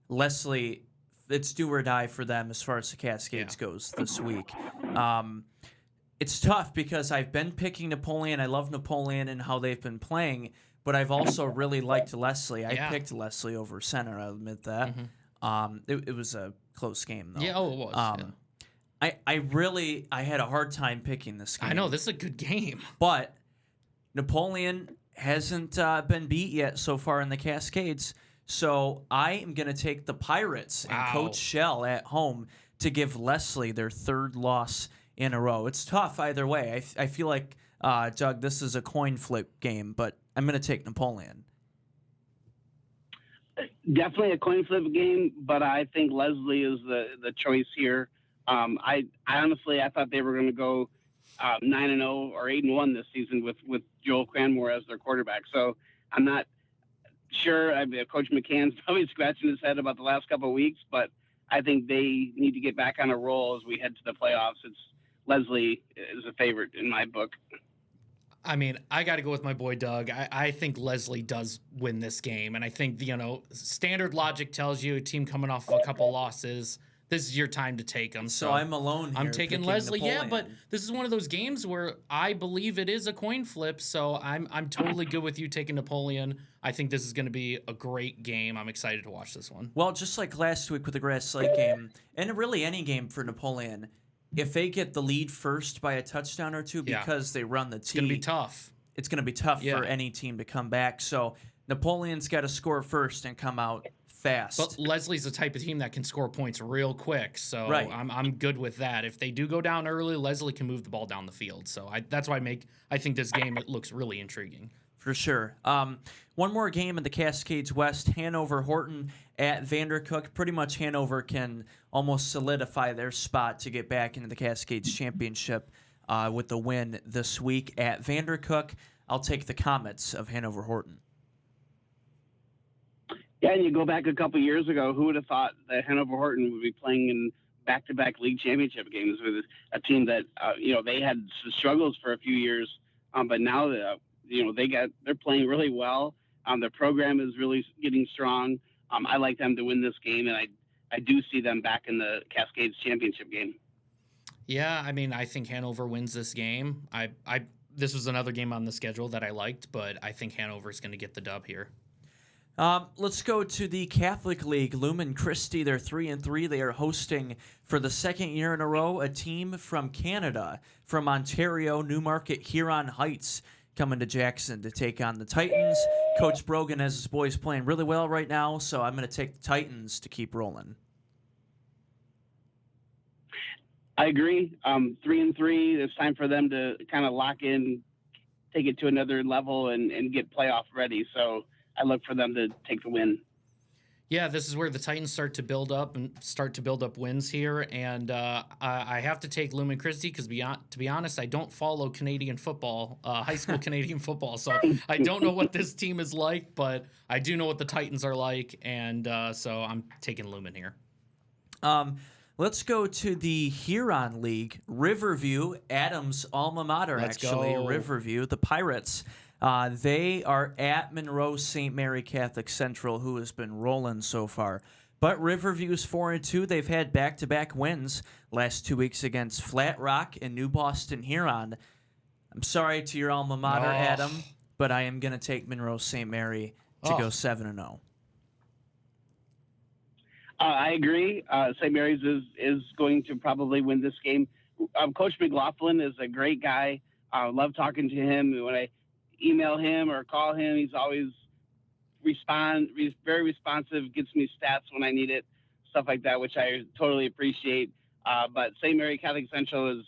Leslie, it's do or die for them as far as the Cascades goes this week. It's tough because I've been picking Napoleon. I love Napoleon and how they've been playing, but I've also really liked Leslie. I picked Leslie over Center, I'll admit that. It was a close game, though. Yeah, it was. I had a hard time picking this game. I know, this is a good game. But Napoleon hasn't been beat yet so far in the Cascades, so I am going to take the Pirates and Coach Shell at home to give Leslie their third loss in a row. It's tough either way. I feel like, Doug, this is a coin flip game, but I'm going to take Napoleon. Definitely a coin flip game, but I think Leslie is the choice here. I honestly thought they were going to go 9-0 or 8-1 this season with Joel Cranmore as their quarterback. So I'm not sure. Coach McCann's probably scratching his head about the last couple of weeks, but I think they need to get back on a roll as we head to the playoffs. Leslie is a favorite in my book. I mean, I got to go with my boy Doug. I think Leslie does win this game, and I think standard logic tells you a team coming off of a couple losses, this is your time to take them. So I'm alone here. I'm taking Leslie. Napoleon. Yeah, but this is one of those games where I believe it is a coin flip. So I'm totally good with you taking Napoleon. I think this is going to be a great game. I'm excited to watch this one. Well, just like last week with the Grass Lake game, and really any game for Napoleon, if they get the lead first by a touchdown or two because they run the tee, it's going to be tough. It's going to be tough for any team to come back. So Napoleon's got to score first and come out fast. But Leslie's the type of team that can score points real quick, so I'm good with that. If they do go down early, Leslie can move the ball down the field. So that's why I think this game it looks really intriguing. For sure. One more game in the Cascades West, Hanover-Horton at Vandercook. Pretty much Hanover can almost solidify their spot to get back into the Cascades Championship with the win this week at Vandercook. I'll take the Comets of Hanover-Horton. Yeah, and you go back a couple years ago, who would have thought that Hanover-Horton would be playing in back-to-back league championship games with a team that, they had struggles for a few years, but now, they're playing really well. Their program is really getting strong. I like them to win this game, and I do see them back in the Cascades championship game. Yeah, I mean, I think Hanover wins this game. This was another game on the schedule that I liked, but I think Hanover is going to get the dub here. Let's go to the Catholic League. Lumen Christi, they're 3-3. They are hosting for the second year in a row a team from Canada, from Ontario, Newmarket, Huron Heights, coming to Jackson to take on the Titans. Coach Brogan has his boys playing really well right now, so I'm going to take the Titans to keep rolling. I agree. 3-3. It's time for them to kind of lock in, take it to another level, and get playoff ready. So I look for them to take the win. Yeah, this is where the Titans start to build up wins here, and I have to take Lumen Christi because, to be honest, I don't follow Canadian football, high school Canadian football, so I don't know what this team is like, but I do know what the Titans are like, and so I'm taking Lumen here. Let's go to the Huron League. Riverview, Adams' alma mater, Let's actually. go. Riverview, the Pirates. They are at Monroe St. Mary Catholic Central, who has been rolling so far. But Riverview's 4-2. They've had back-to-back wins last 2 weeks against Flat Rock and New Boston Huron. I'm sorry to your alma mater, Adam, but I am going to take Monroe St. Mary to go 7-0. I agree. St. Mary's is going to probably win this game. Coach McLaughlin is a great guy. I love talking to him. When I email him or call him, he's always very responsive, gets me stats when I need it, stuff like that, which I totally appreciate. But St. Mary Catholic Central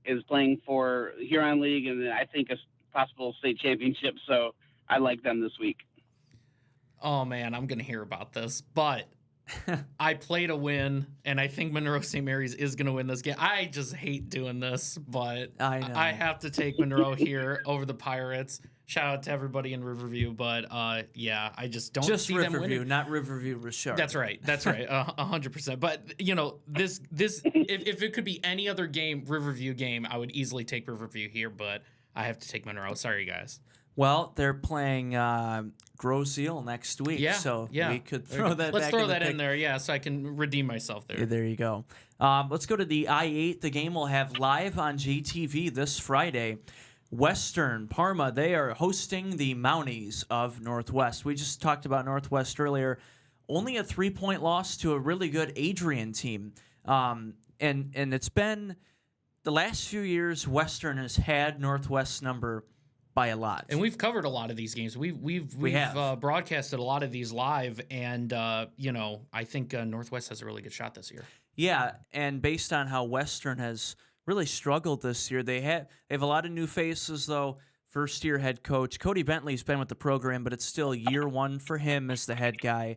is playing for Huron League and I think a possible state championship. So I like them this week. Oh man, I'm gonna hear about this, but I play to win, and I think Monroe St. Mary's is gonna win this game. I just hate doing this, but I know. I have to take Monroe here over the Pirates. Shout out to everybody in Riverview, but yeah, I just don't Just see them Riverview, winning. not Riverview Richard. That's right. 100%. But you know, this if it could be any other game, Riverview game, I would easily take Riverview here, but I have to take Monroe. Sorry, guys. Well, they're playing Grosse Ile next week, Yeah, so yeah. we could throw that. Let's back throw in the that in pic- there, yeah, so I can redeem myself there. Yeah, there you go. Let's go to the I-8. The game will have live on JTV this Friday. Western Parma, they are hosting the Mounties of Northwest. We just talked about Northwest earlier. Only a 3-point loss to a really good Adrian team. And it's been the last few years, Western has had Northwest's number by a lot. And we've covered a lot of these games. We've broadcasted a lot of these live, and you know, I think Northwest has a really good shot this year. Yeah, and based on how Western has really struggled this year, they have a lot of new faces though. First year head coach Cody Bentley's been with the program, but it's still year one for him as the head guy.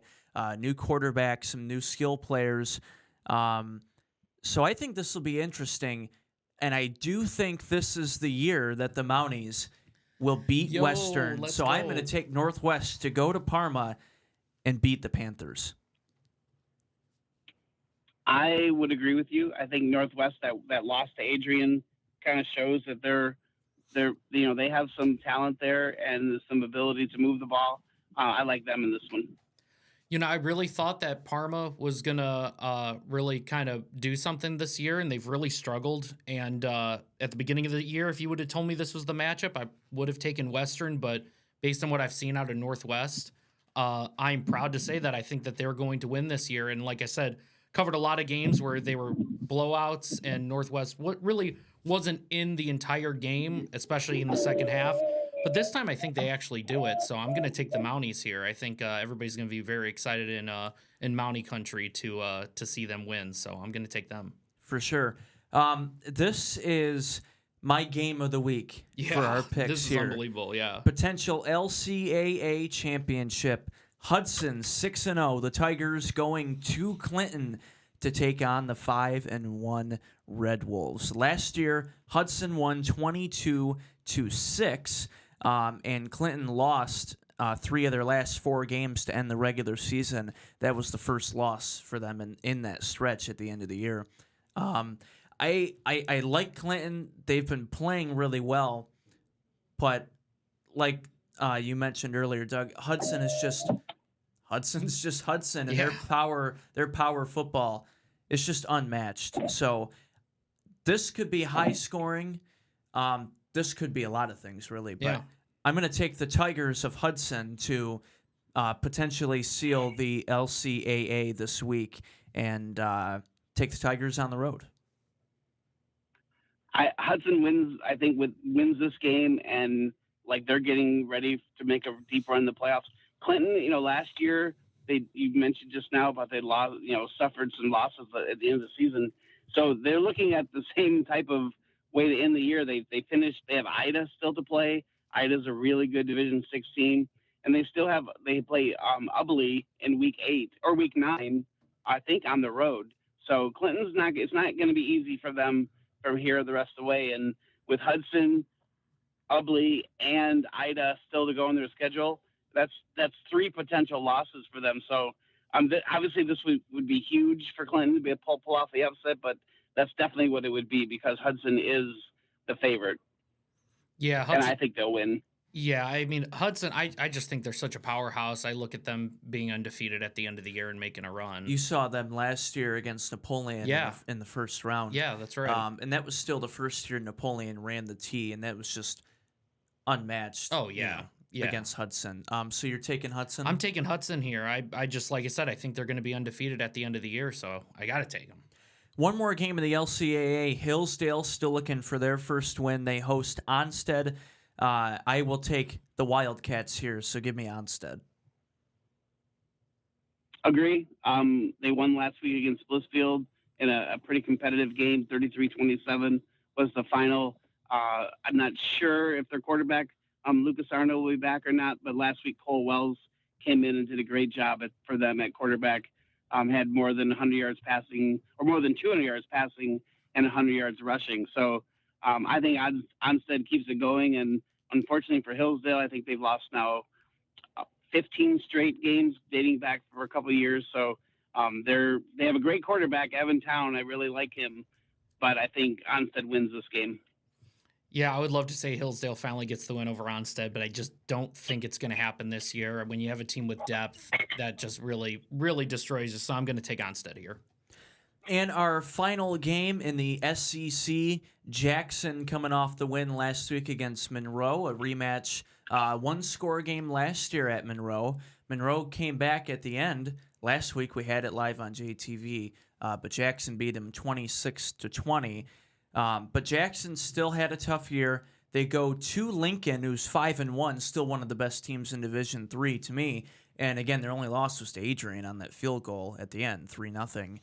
New quarterback, some new skill players. So I think this will be interesting, and I do think this is the year that the Mounties will beat Western. So I'm going to take Northwest to go to Parma and beat the Panthers. I would agree with you. I think Northwest that loss to Adrian kind of shows that they have some talent there and some ability to move the ball. I like them in this one. You know, I really thought that Parma was gonna really kind of do something this year, and they've really struggled. And at the beginning of the year, if you would have told me this was the matchup, I would have taken Western. But based on what I've seen out of Northwest, I'm proud to say that I think that they're going to win this year. And like I said, covered a lot of games where they were blowouts, and Northwest really wasn't in the entire game, especially in the second half. But this time, I think they actually do it. So I'm going to take the Mounties here. I think everybody's going to be very excited in Mountie country to see them win. So I'm going to take them For sure. This is my game of the week for our picks this is here. unbelievable, yeah. Potential LCAA championship. Hudson 6-0. The Tigers going to Clinton to take on the 5-1 Red Wolves. Last year, Hudson won 22-6. And Clinton lost 3 of their last 4 games to end the regular season. That was the first loss for them in that stretch at the end of the year. I like Clinton. They've been playing really well, but like you mentioned earlier, Doug, Hudson's just Hudson, and their power football is just unmatched. So this could be high scoring. This could be a lot of things, really. But I'm going to take the Tigers of Hudson to potentially seal the LCAA this week and take the Tigers on the road. Hudson wins. I think wins this game, and like they're getting ready to make a deep run in the playoffs. Clinton, last year you mentioned just now about they lost, suffered some losses at the end of the season. So they're looking at the same type of way to end the year. They finished. They have Ida still to play. Ida's a really good Division 6 team, and they play Ubly in week 8 or week 9, I think, on the road. So it's not going to be easy for them from here the rest of the way. And with Hudson, Ubly, and Ida still to go on their schedule, that's 3 potential losses for them. So obviously this would be huge for Clinton to be a pull off the upset, but that's definitely what it would be because Hudson is the favorite. Yeah, Hudson, and I think they'll win. Yeah, I mean, Hudson, I just think they're such a powerhouse. I look at them being undefeated at the end of the year and making a run. You saw them last year against Napoleon in the first round. Yeah, that's right. And that was still the first year Napoleon ran the T, and that was just unmatched. Oh, yeah. Against Hudson. So you're taking Hudson? I'm taking Hudson here. I just, like I said, I think they're going to be undefeated at the end of the year, so I got to take them. One more game of the LCAA. Hillsdale still looking for their first win. They host Onstead. I will take the Wildcats here, so give me Onstead. Agree. They won last week against Blissfield in a pretty competitive game, 33-27. was the final. I'm not sure if their quarterback, Lucas Arnold, will be back or not, but last week Cole Wells came in and did a great job for them at quarterback. Had more than 100 yards passing, or more than 200 yards passing, and 100 yards rushing. So I think Onstead keeps it going, and unfortunately for Hillsdale, I think they've lost now 15 straight games dating back for a couple of years. So they have a great quarterback, Evan Town. I really like him, but I think Onstead wins this game. Yeah, I would love to say Hillsdale finally gets the win over Onstead, but I just don't think it's going to happen this year. When you have a team with depth, that just really, really destroys you. So I'm going to take Onstead here. And our final game in the SEC, Jackson coming off the win last week against Monroe, a rematch, one-score game last year at Monroe. Monroe came back at the end. Last week we had it live on JTV, but Jackson beat him 26-20. But Jackson still had a tough year. They go to Lincoln, who's 5-1, still one of the best teams in Division III to me. And again, their only loss was to Adrian on that field goal at the end, 3-0.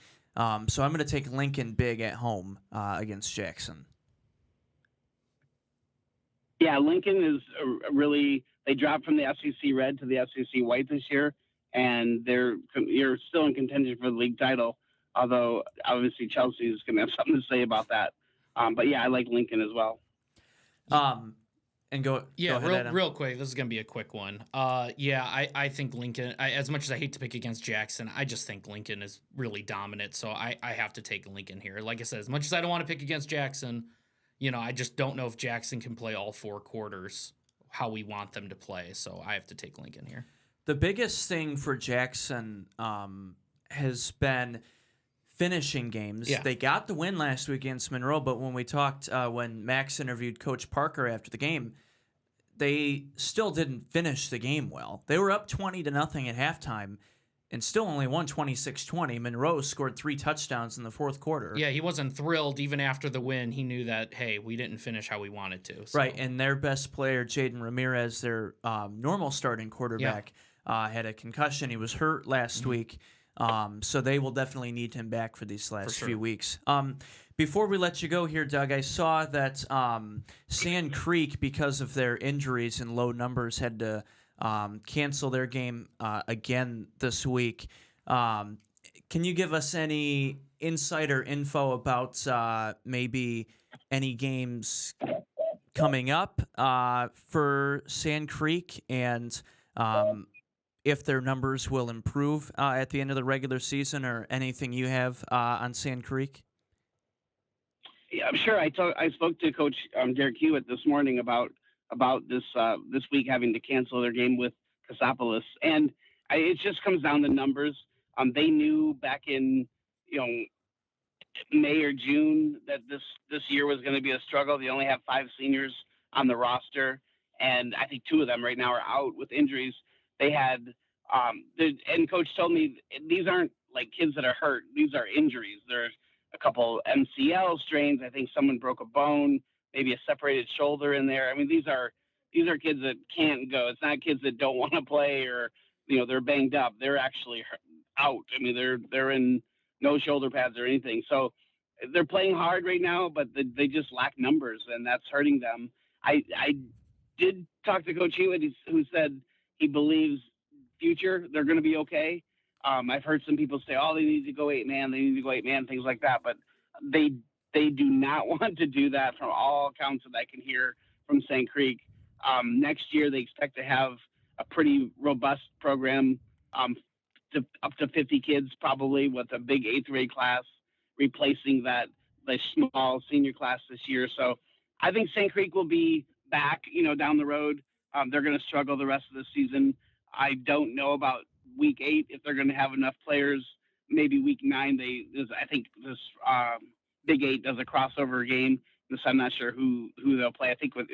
So I'm going to take Lincoln big at home against Jackson. Yeah, Lincoln is they dropped from the SEC red to the SEC white this year, and you're still in contention for the league title, although obviously Chelsea is going to have something to say about that. But yeah, I like Lincoln as well. And go ahead, Adam. Real quick. This is going to be a quick one. I think Lincoln, as much as I hate to pick against Jackson, I just think Lincoln is really dominant. So I have to take Lincoln here. Like I said, as much as I don't want to pick against Jackson, I just don't know if Jackson can play all four quarters how we want them to play. So I have to take Lincoln here. The biggest thing for Jackson has been finishing games. Yeah. They got the win last week against Monroe, but when we talked, when Max interviewed Coach Parker after the game, they still didn't finish the game well. They were up 20-0 at halftime and still only won 26-20. Monroe scored 3 touchdowns in the fourth quarter. Yeah, he wasn't thrilled even after the win. He knew that, hey, we didn't finish how we wanted to. So. Right, and their best player, Jaden Ramirez, their normal starting quarterback, had a concussion. He was hurt last week. So they will definitely need him back for these last few weeks. Before we let you go here, Doug, I saw that Sand Creek, because of their injuries and low numbers, had to cancel their game again this week. Can you give us any insider info about maybe any games coming up for Sand Creek and if their numbers will improve at the end of the regular season, or anything you have on Sand Creek? Yeah, I'm sure. I spoke to Coach Derek Hewitt this morning about this week having to cancel their game with Cassopolis, and it just comes down to numbers. They knew back in May or June that this year was going to be a struggle. They only have 5 seniors on the roster, and I think 2 of them right now are out with injuries. They had, and Coach told me these aren't like kids that are hurt. These are injuries. There's a couple MCL strains. I think someone broke a bone, maybe a separated shoulder in there. I mean, these are kids that can't go. It's not kids that don't want to play or they're banged up. They're actually out. I mean, they're in no shoulder pads or anything. So they're playing hard right now, but they just lack numbers, and that's hurting them. I did talk to Coach Hewitt, who said he believes future they're going to be okay. I've heard some people say, "Oh, they need to go 8-man. They need to go 8-man," things like that. But they do not want to do that from all accounts that I can hear from St. Creek. Next year, they expect to have a pretty robust program, up to 50 kids probably, with a big 8th grade class replacing the small senior class this year. So I think St. Creek will be back, down the road. They're going to struggle the rest of the season. I don't know about week 8 if they're going to have enough players. Maybe week 9 I think this Big 8 does a crossover game. So I'm not sure who they'll play. I think with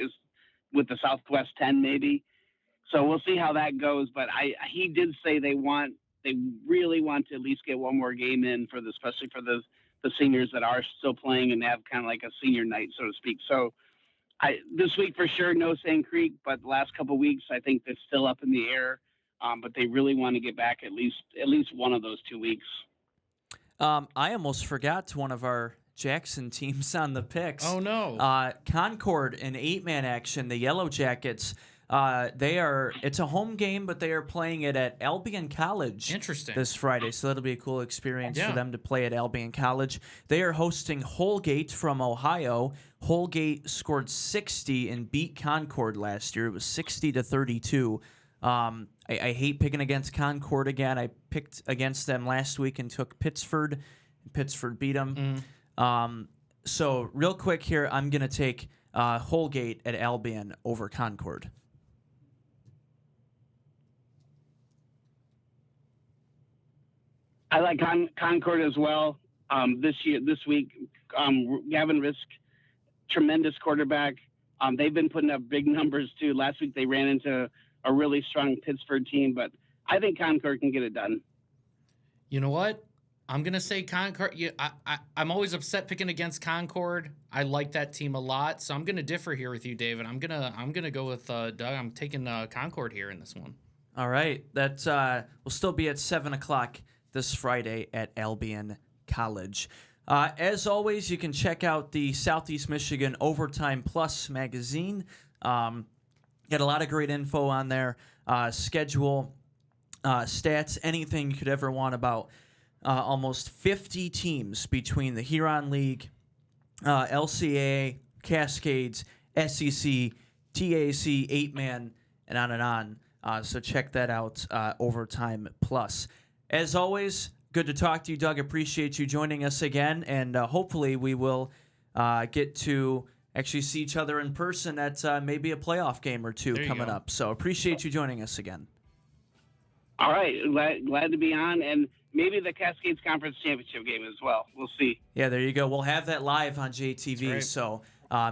the Southwest 10 maybe. So we'll see how that goes. But he did say they really want to at least get one more game in especially for the seniors that are still playing and have kind of like a senior night, so to speak. So this week for sure, no St. Creek, but the last couple of weeks, I think they're still up in the air. But they really want to get back at least one of those 2 weeks. I almost forgot one of our Jackson teams on the picks. Oh, no. Concord in 8-man action, the Yellow Jackets. It's a home game, but they are playing it at Albion College. Interesting. This Friday, so that'll be a cool experience Yeah. for them to play at Albion College. They are hosting Holgate from Ohio. Holgate scored 60 and beat Concord last year. It was 60-32. I hate picking against Concord again. I picked against them last week and took Pittsford. Pittsford beat them. So real quick here, I'm going to take Holgate at Albion over Concord. I like Concord as well. This week, Gavin Risk, tremendous quarterback. They've been putting up big numbers too. Last week they ran into a really strong Pittsburgh team, but I think Concord can get it done. You know what? I'm gonna say Concord. Yeah, I'm always upset picking against Concord. I like that team a lot, so I'm gonna differ here with you, David. I'm gonna go with Doug. I'm taking Concord here in this one. All right, that will still be at 7:00 this Friday at Albion College. As always, you can check out the Southeast Michigan Overtime Plus magazine. Got a lot of great info on there, schedule, stats, anything you could ever want about almost 50 teams between the Huron League, LCA, Cascades, SEC, TAC, 8-man, and on and on. So check that out, Overtime Plus. As always, good to talk to you, Doug. Appreciate you joining us again, and hopefully we will get to actually see each other in person at maybe a playoff game or two coming up. So appreciate you joining us again. All right, glad to be on, and maybe the Cascades Conference Championship game as well. We'll see. Yeah, there you go. We'll have that live on JTV, right. So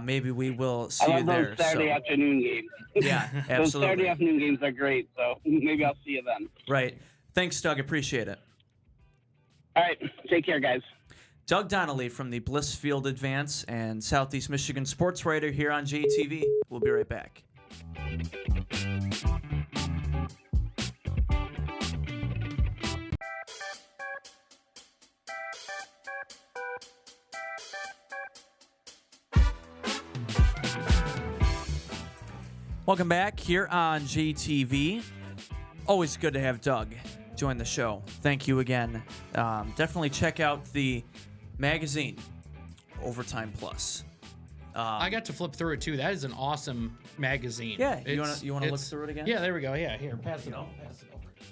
maybe we will see I you love there. those Saturday afternoon games. Yeah, Those absolutely. Saturday afternoon games are great, so maybe I'll see you then. Right. Thanks, Doug. Appreciate it. All right, take care, guys. Doug Donnelly from the Blissfield Advance and Southeast Michigan sports writer here on JTV. We'll be right back. Welcome back here on JTV. Always good to have Doug join the show. Thank you again. Definitely check out the magazine, Overtime Plus. I got to flip through it too. That is an awesome magazine. Yeah, you want to look through it again? Yeah, there we go. Yeah, here, pass it over.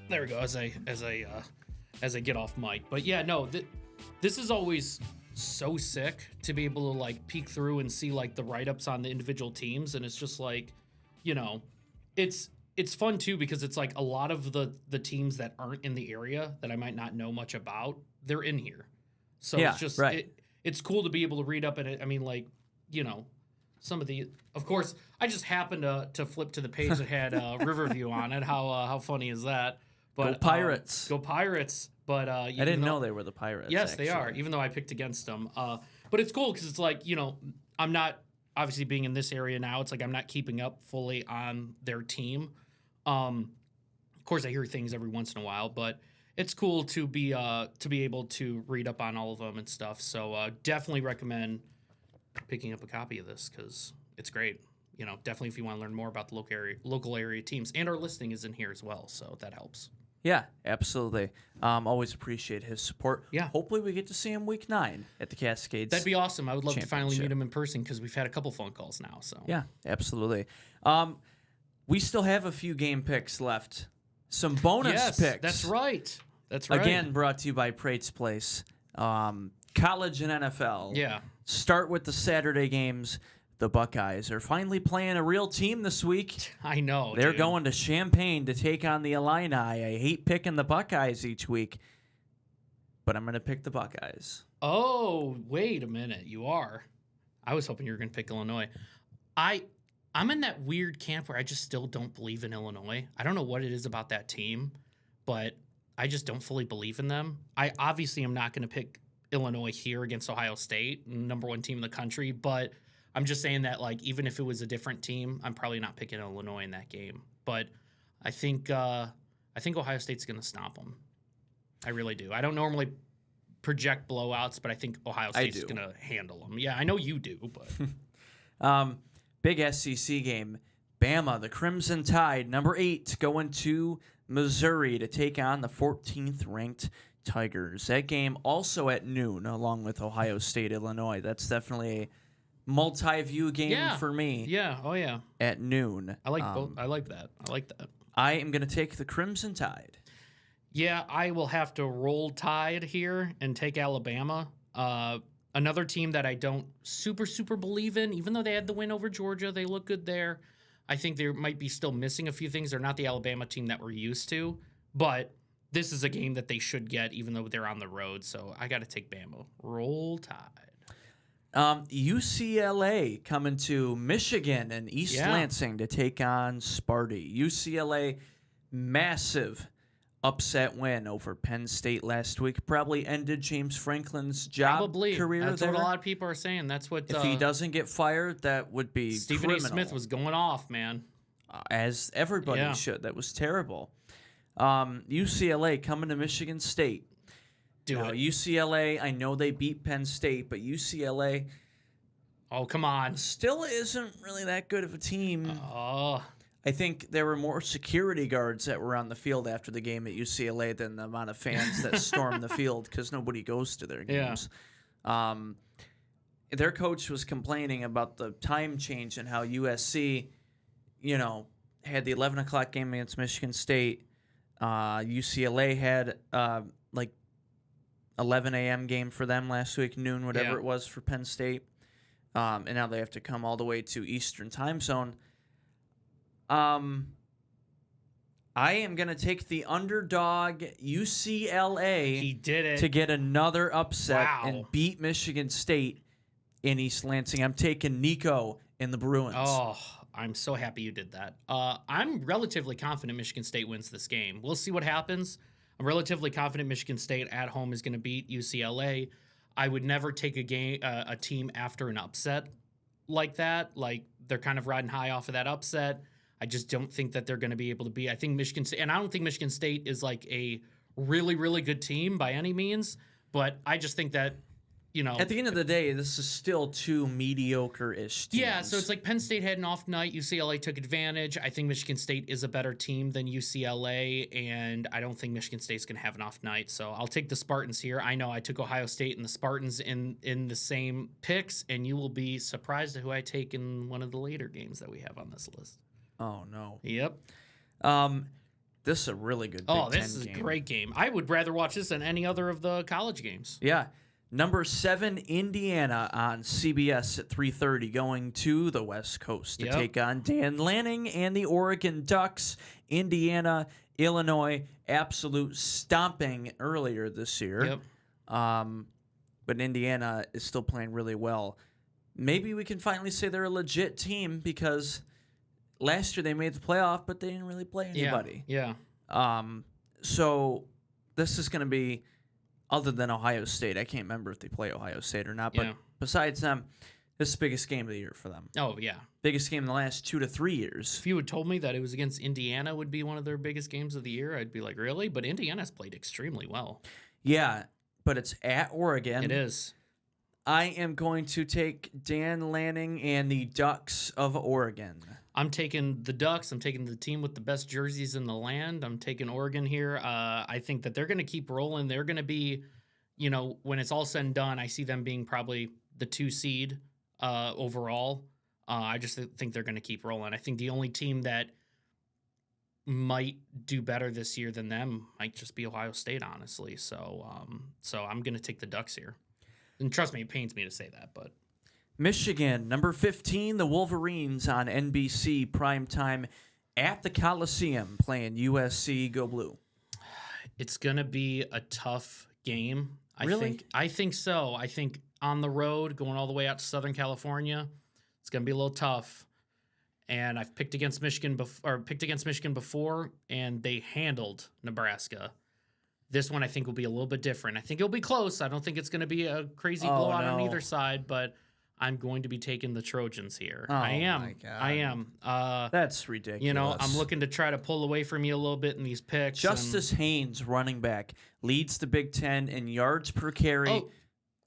There we go. As I get off mic, but yeah, no, this is always so sick to be able to like peek through and see like the write-ups on the individual teams, and it's just like, it's fun too because it's like a lot of the teams that aren't in the area that I might not know much about, they're in here. So Yeah, it's just right. it's cool to be able to read up in it. I mean, like, some of the, of course, I just happened to flip to the page that had Riverview on it. How funny is that? But Go Pirates. Go Pirates. But I didn't know they were the Pirates. Yes, actually. they are. Even though I picked against them. But it's cool because it's like, I'm not obviously being in this area now. It's like I'm not keeping up fully on their team. Of course, I hear things every once in a while, but it's cool to be able to read up on all of them and stuff. So definitely recommend picking up a copy of this because it's great. Definitely if you want to learn more about the local area teams, and our listing is in here as well, so that helps. Yeah, absolutely. Always appreciate his support. Yeah. Hopefully we get to see him week 9 at the Cascades. That'd be awesome. I would love to finally Championship. meet him in person because we've had a couple phone calls now. So Yeah, absolutely. We still have a few game picks left. Some bonus picks. That's right. That's right. Again, brought to you by Prate's Place. College and NFL. Yeah. Start with the Saturday games. The Buckeyes are finally playing a real team this week. I know. They're dude. going to Champaign to take on the Illini. I hate picking the Buckeyes each week, but I'm going to pick the Buckeyes. Oh, wait a minute. You are. I was hoping you were going to pick Illinois. I'm in that weird camp where I just still don't believe in Illinois. I don't know what it is about that team, but I just don't fully believe in them. I obviously am not going to pick Illinois here against Ohio State, number 1 team in the country, but I'm just saying that, like, even if it was a different team, I'm probably not picking Illinois in that game. But I think Ohio State's going to stomp them. I really do. I don't normally project blowouts, but I think Ohio State's going to handle them. Yeah, I know you do, but big SEC game. Bama, the Crimson Tide, number 8, going to Missouri to take on the 14th ranked Tigers. That game also at noon, along with Ohio State, Illinois. That's definitely a multi-view game for me. Yeah, oh yeah. At noon. I like both. I like that. I am going to take the Crimson Tide. Yeah, I will have to roll Tide here and take Alabama. Another team that I don't super believe in, even though they had the win over Georgia, they look good there. I think they might be still missing a few things. They're not the Alabama team that we're used to, but this is a game that they should get, even though they're on the road. So I got to take Bama. Roll Tide. UCLA coming to Michigan and East Lansing to take on Sparty. UCLA, massive upset win over Penn State last week. Probably ended James Franklin's career. That's there. what a lot of people are saying. That's what. If he doesn't get fired, that would be Stephen criminal. A. Smith was going off, man. As everybody should. That was terrible. UCLA coming to Michigan State. UCLA, I know they beat Penn State, but UCLA... Oh, come on. Still isn't really that good of a team. Oh. I think there were more security guards that were on the field after the game at UCLA than the amount of fans that stormed the field because nobody goes to their games. Yeah. Their coach was complaining about the time change and how USC, had the 11 o'clock game against Michigan State. UCLA had 11 a.m. game for them last week, noon, whatever it was for Penn State. And now they have to come all the way to Eastern time zone. I am going to take the underdog UCLA. He did it. To get another upset and beat Michigan State in East Lansing. I'm taking Nico in the Bruins. Oh, I'm so happy you did that. I'm relatively confident Michigan State wins this game. We'll see what happens. I'm relatively confident Michigan State at home is going to beat UCLA. I would never take a team after an upset like that. Like, they're kind of riding high off of that upset. I just don't think that they're going to be able to be. I think Michigan State, and I don't think Michigan State is like a really, really good team by any means, but I just think that, at the end of the day, this is still two mediocre-ish teams. Yeah, so it's like Penn State had an off night. UCLA took advantage. I think Michigan State is a better team than UCLA, and I don't think Michigan State's going to have an off night. So I'll take the Spartans here. I know I took Ohio State and the Spartans in the same picks, and you will be surprised at who I take in one of the later games that we have on this list. Oh, no. Yep. This is a really good Big Ten game. This is a great game. I would rather watch this than any other of the college games. Yeah. Number 7, Indiana on CBS at 3:30, going to the West Coast to take on Dan Lanning and the Oregon Ducks. Indiana, Illinois, absolute stomping earlier this year. Yep. But Indiana is still playing really well. Maybe we can finally say they're a legit team because last year they made the playoff, but they didn't really play anybody. Yeah. So this is going to be... Other than Ohio State. I can't remember if they play Ohio State or not. But besides them, this is the biggest game of the year for them. Oh, yeah. Biggest game in the last 2 to 3 years. If you had told me that it was against Indiana would be one of their biggest games of the year, I'd be like, really? But Indiana's played extremely well. Yeah, but it's at Oregon. It is. I am going to take Dan Lanning and the Ducks of Oregon. I'm taking the Ducks. I'm taking the team with the best jerseys in the land. I'm taking Oregon here. I think that they're going to keep rolling. They're going to be, when it's all said and done, I see them being probably the 2 seed overall. I just think they're going to keep rolling. I think the only team that might do better this year than them might just be Ohio State, honestly. So I'm going to take the Ducks here. And trust me, it pains me to say that, but... Michigan, number 15, the Wolverines on NBC primetime at the Coliseum playing USC Go Blue. It's going to be a tough game. Really? I think so. I think on the road, going all the way out to Southern California, it's going to be a little tough. And I've picked against Michigan before, and they handled Nebraska. This one I think will be a little bit different. I think it'll be close. I don't think it's going to be a crazy blowout on either side, but I'm going to be taking the Trojans here. Oh, I am. my God. I am. That's ridiculous. You know, I'm looking to try to pull away from you a little bit in these picks. Justice Haynes, running back, leads the Big Ten in yards per carry, Oh,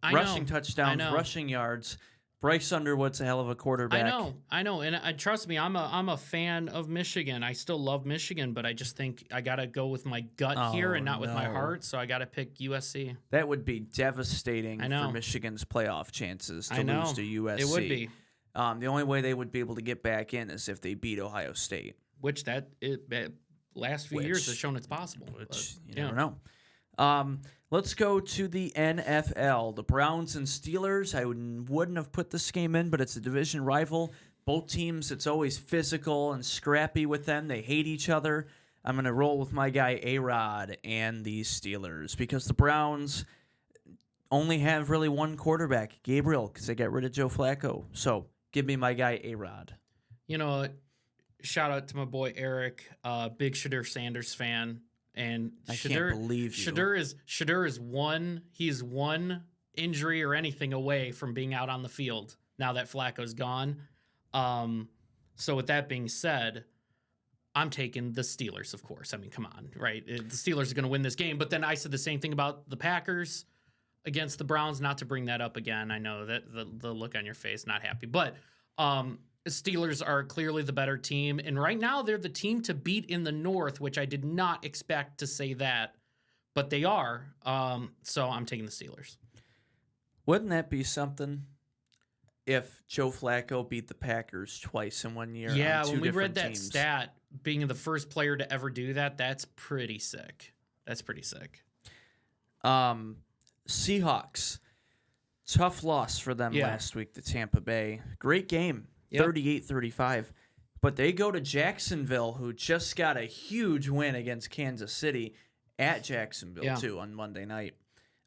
I rushing know. touchdowns, rushing yards. Bryce Underwood's a hell of a quarterback. I know, and trust me, I'm a fan of Michigan. I still love Michigan, but I just think I gotta go with my gut here and not with my heart. So I gotta pick USC. That would be devastating I know. for Michigan's playoff chances to I know. lose to USC. It would be. The only way they would be able to get back in is if they beat Ohio State. Which last few years has shown it's possible. Which you never know. Let's go to the NFL. The Browns and Steelers. I wouldn't have put this game in, but it's a division rival. Both teams, it's always physical and scrappy with them. They hate each other. I'm going to roll with my guy A-Rod and the Steelers because the Browns only have really one quarterback, Gabriel, because they got rid of Joe Flacco. So give me my guy A-Rod. You know, shout out to my boy Eric, big Shadur Sanders fan. And I can't believe you. Shadur is one injury or anything away from being out on the field now that Flacco's gone. So with that being said, I'm taking the Steelers, of course. I mean, come on, right? The Steelers are going to win this game. But then I said the same thing about the Packers against the Browns. Not to bring that up again. I know that the look on your face, not happy. But Steelers are clearly the better team, and right now they're the team to beat in the North, which I did not expect to say that, but they are. So I'm taking the Steelers. Wouldn't that be something if Joe Flacco beat the Packers twice in 1 year? Yeah, on two when we read different that teams? stat, being the first player to ever do that, that's pretty sick. That's pretty sick. Seahawks. Tough loss for them last week to Tampa Bay. Great game. 38-35. But they go to Jacksonville, who just got a huge win against Kansas City at Jacksonville, too, on Monday night.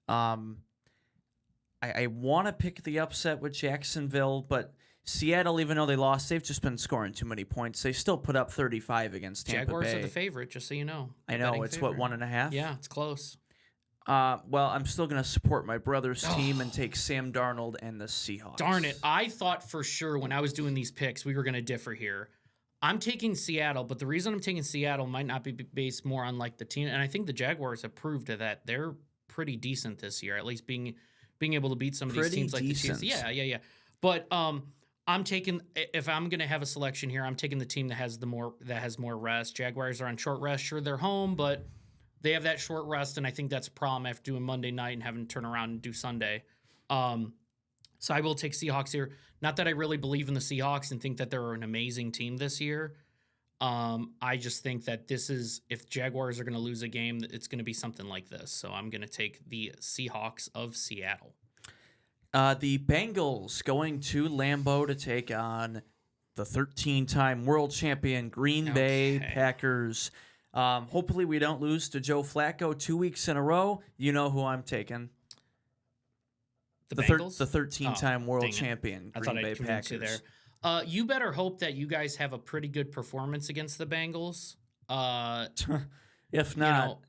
I want to pick the upset with Jacksonville, but Seattle, even though they lost, they've just been scoring too many points. They still put up 35 against Tampa Jaguars Bay. are the favorite, just so you know. I know. It's, favorite. 1.5? Yeah, it's close. Well, I'm still going to support my brother's team and take Sam Darnold and the Seahawks. Darn it. I thought for sure when I was doing these picks, we were going to differ here. I'm taking Seattle, but the reason I'm taking Seattle might not be based more on like the team. And I think the Jaguars have proved that they're pretty decent this year, at least being able to beat some of these teams like the Chiefs. Yeah. But I'm taking, if I'm going to have a selection here, I'm taking the team that has more rest. Jaguars are on short rest. Sure, they're home, but they have that short rest, and I think that's a problem after doing Monday night and having to turn around and do Sunday. So I will take Seahawks here. Not that I really believe in the Seahawks and think that they're an amazing team this year. I just think that if Jaguars are going to lose a game, it's going to be something like this. So I'm going to take the Seahawks of Seattle. The Bengals going to Lambeau to take on the 13-time world champion Green Bay Packers. Hopefully we don't lose to Joe Flacco 2 weeks in a row. You know who I'm taking. The Bengals? The 13-time world champion Green Bay Packers. You there. You better hope that you guys have a pretty good performance against the Bengals. If not,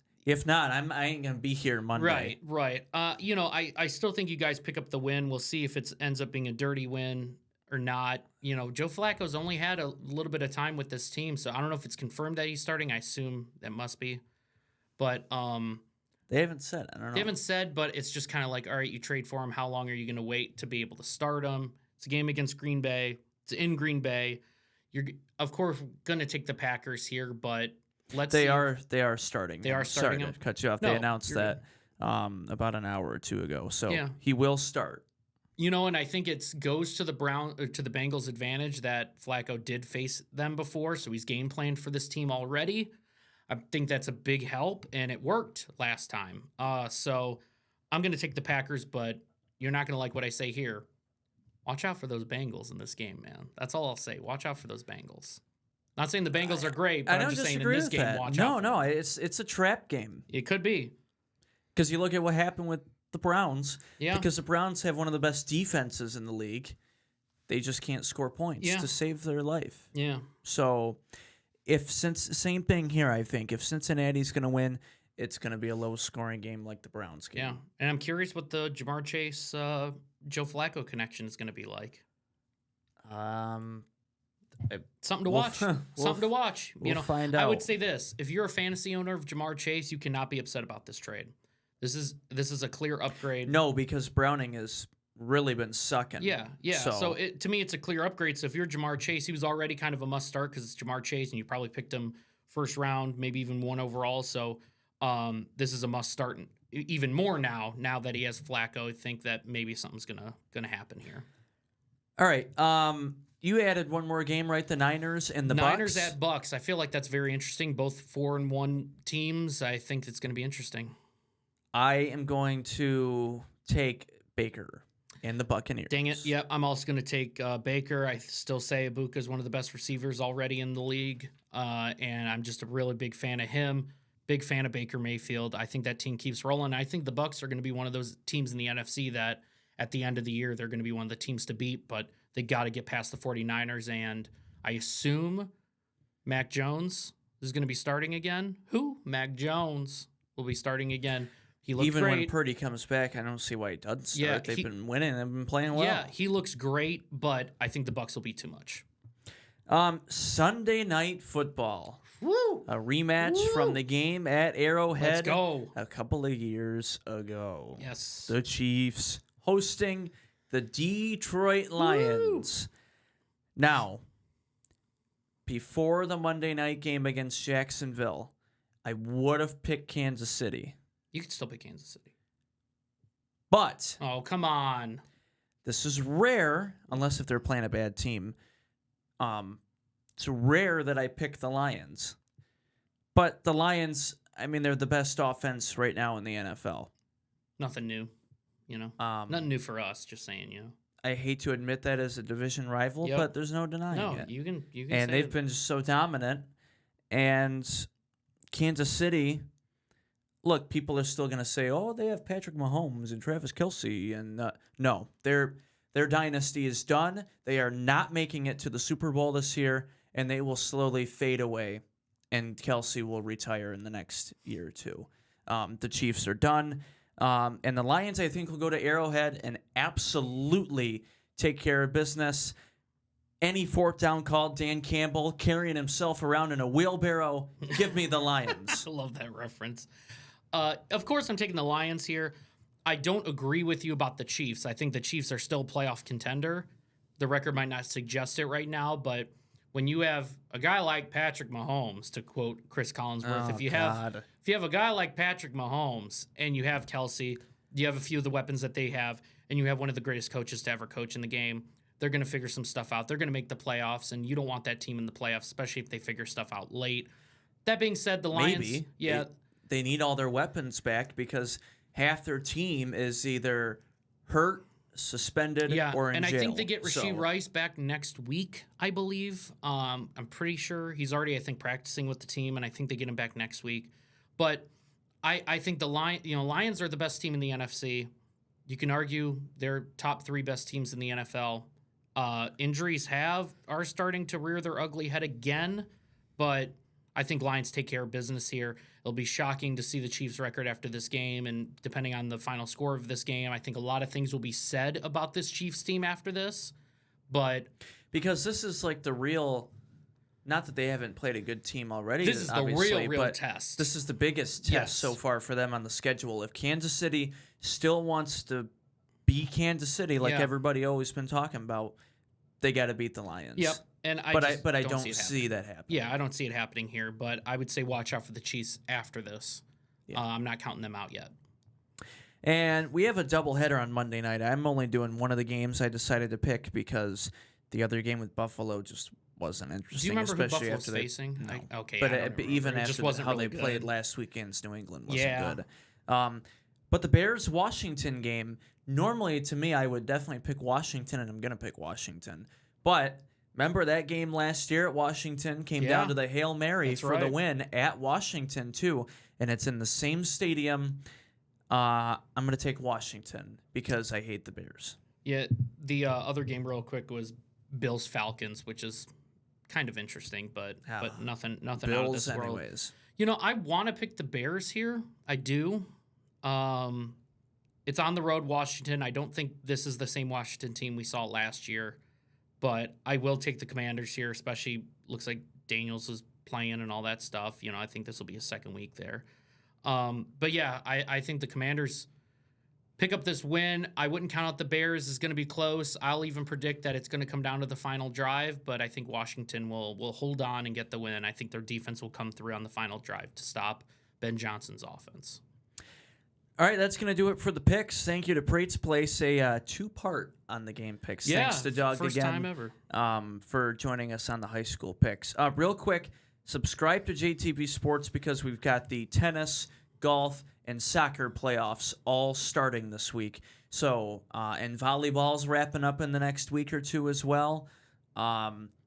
I ain't gonna be here Monday. Right. I still think you guys pick up the win. We'll see if it ends up being a dirty win or not. Joe Flacco's only had a little bit of time with this team, so I don't know if it's confirmed that he's starting. I assume that must be, but they haven't said. I don't know. They haven't said, but it's just kind of like, all right, you trade for him. How long are you going to wait to be able to start him? It's a game against Green Bay. It's in Green Bay. You're of course going to take the Packers here, but let's. They are starting. They are starting. Sorry to cut you off. They announced that about an hour or two ago, so he will start. And I think it goes to the Bengals' advantage that Flacco did face them before, so he's game planned for this team already. I think that's a big help, and it worked last time. So I'm going to take the Packers, but you're not going to like what I say here. Watch out for those Bengals in this game, man. That's all I'll say. Watch out for those Bengals. Not saying the Bengals are great, but I'm just saying in this game, watch out. No, it's a trap game. It could be. Because you look at what happened with the Browns. Yeah. Because the Browns have one of the best defenses in the league. They just can't score points to save their life. Yeah. So same thing here, I think. If Cincinnati's going to win, it's going to be a low-scoring game like the Browns game. Yeah, and I'm curious what the Jamar Chase Joe Flacco connection is going to be like. Um, Something to We'll watch. f- Something to watch. we'll find I would out. say this: if you're a fantasy owner of Jamar Chase, you cannot be upset about this trade. This is a clear upgrade. no, because Browning has really been sucking. Yeah. So to me, it's a clear upgrade. So if you're Jamar Chase, he was already kind of a must start because it's Jamar Chase, and you probably picked him first round, maybe even 1 overall. So this is a must start, even more now that he has Flacco. I think that maybe something's gonna happen here. All right. You added one more game, right? The Niners and the Niners Bucks. at Bucks. I feel like that's very interesting. Both 4-1 teams. I think it's going to be interesting. I am going to take Baker and the Buccaneers. Dang it. Yep. I'm also going to take Baker. I still say Ibuka is one of the best receivers already in the league. And I'm just a really big fan of him. Big fan of Baker Mayfield. I think that team keeps rolling. I think the Bucks are going to be one of those teams in the NFC that at the end of the year, they're going to be one of the teams to beat, but they got to get past the 49ers. And I assume Mac Jones is going to be starting again. Who? Mac Jones will be starting again. He looked Even great. when Purdy comes back, I don't see why he doesn't start. Yeah, They've been winning. They've been playing well. Yeah, he looks great, but I think the Bucks will be too much. Sunday Night Football. Woo! A rematch Woo! from the game at Arrowhead Let's go. a couple of years ago. Yes. The Chiefs hosting the Detroit Lions. Now, before the Monday night game against Jacksonville, I would have picked Kansas City. You could still pick Kansas City. But Oh, come on. this is rare, unless if they're playing a bad team. It's rare that I pick the Lions. But the Lions, I mean, they're the best offense right now in the NFL. Nothing new, Nothing new for us, just saying, I hate to admit that as a division rival, Yep. but there's no denying No, it. you can And say they've it. been just so dominant. And Kansas City, look, people are still going to say, oh, they have Patrick Mahomes and Travis Kelce. And no, their dynasty is done. They are not making it to the Super Bowl this year, and they will slowly fade away, and Kelce will retire in the next year or two. The Chiefs are done. And the Lions, I think, will go to Arrowhead and absolutely take care of business. Any fourth down call, Dan Campbell carrying himself around in a wheelbarrow, give me the Lions. I love that reference. Of course, I'm taking the Lions here. I don't agree with you about the Chiefs. I think the Chiefs are still a playoff contender. The record might not suggest it right now, but when you have a guy like Patrick Mahomes, to quote Chris Collinsworth, if you have a guy like Patrick Mahomes and you have Kelce, you have a few of the weapons that they have, and you have one of the greatest coaches to ever coach in the game, they're going to figure some stuff out. They're going to make the playoffs, and you don't want that team in the playoffs, especially if they figure stuff out late. That being said, the Lions, Maybe. yeah, They need all their weapons back because half their team is either hurt, suspended, or in and jail. I think they get Rashee So, Rice back next week, I believe. I'm pretty sure he's already, I think, practicing with the team, and I think they get him back next week. But I think the Lions are the best team in the NFC. You can argue they're top 3 best teams in the NFL. Injuries are starting to rear their ugly head again, but I think Lions take care of business here. It'll be shocking to see the Chiefs' record after this game, and depending on the final score of this game, I think a lot of things will be said about this Chiefs team after this. But because this is like the real, not that they haven't played a good team already. this is the obviously, real but test. This is the biggest test Yes. so far for them on the schedule. If Kansas City still wants to be Kansas City, like Yeah. everybody always been talking about, they got to beat the Lions. Yep. And I don't see it see happening. that happen. Yeah, I don't see it happening here, but I would say watch out for the Chiefs after this. Yeah. I'm not counting them out yet. And we have a doubleheader on Monday night. I'm only doing one of the games I decided to pick because the other game with Buffalo just wasn't interesting. Do you remember who especially Buffalo's after facing? No. Okay, But I don't even remember. It just after wasn't how really they played good. last week against New England wasn't Yeah. good. But the Bears-Washington game, normally to me I would definitely pick Washington, and I'm going to pick Washington. But remember that game last year at Washington came down to the Hail Mary That's for the right. win at Washington too, and it's in the same stadium. I'm going to take Washington because I hate the Bears. Yeah, the other game real quick was Bills Falcons, which is kind of interesting, but nothing out of Bills, this world. anyways. I want to pick the Bears here. I do. It's on the road, Washington. I don't think this is the same Washington team we saw last year, but I will take the Commanders here, especially looks like Daniels is playing and all that stuff. I think this will be a second week there. But yeah, I think the Commanders pick up this win. I wouldn't count out the Bears. It's going to be close. I'll even predict that it's going to come down to the final drive, but I think Washington will hold on and get the win. I think their defense will come through on the final drive to stop Ben Johnson's offense. All right, that's going to do it for the picks. Thank you to Prate's Place, a two-part on the game picks. Yeah, thanks to Doug first again time ever. For joining us on the high school picks. Real quick, subscribe to JTV Sports because we've got the tennis, golf, and soccer playoffs all starting this week. So, and volleyball's wrapping up in the next week or two as well.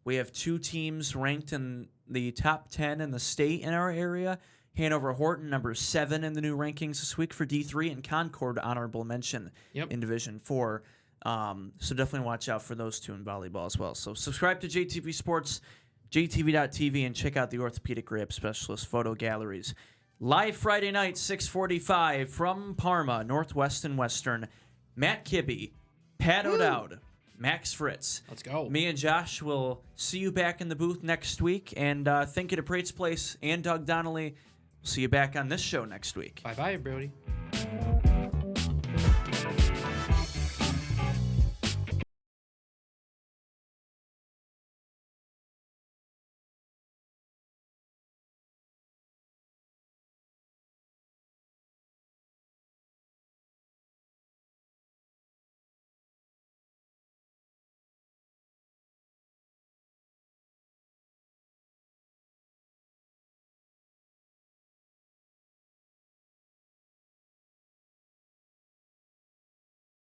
We have 2 teams ranked in the top 10 in the state in our area. Hanover Horton, number 7 in the new rankings this week for D3, and Concord, honorable mention in Division 4. So definitely watch out for those 2 in volleyball as well. So subscribe to JTV Sports, jtv.tv, and check out the Orthopedic Rehab Specialist photo galleries. Live Friday night, 6:45 from Parma, Northwest and Western. Matt Kibbe, Pat O'Dowd, Max Fritz. Let's go. Me and Josh will see you back in the booth next week. And thank you to Prate's Place and Doug Donnelly. See you back on this show next week. Bye-bye, everybody.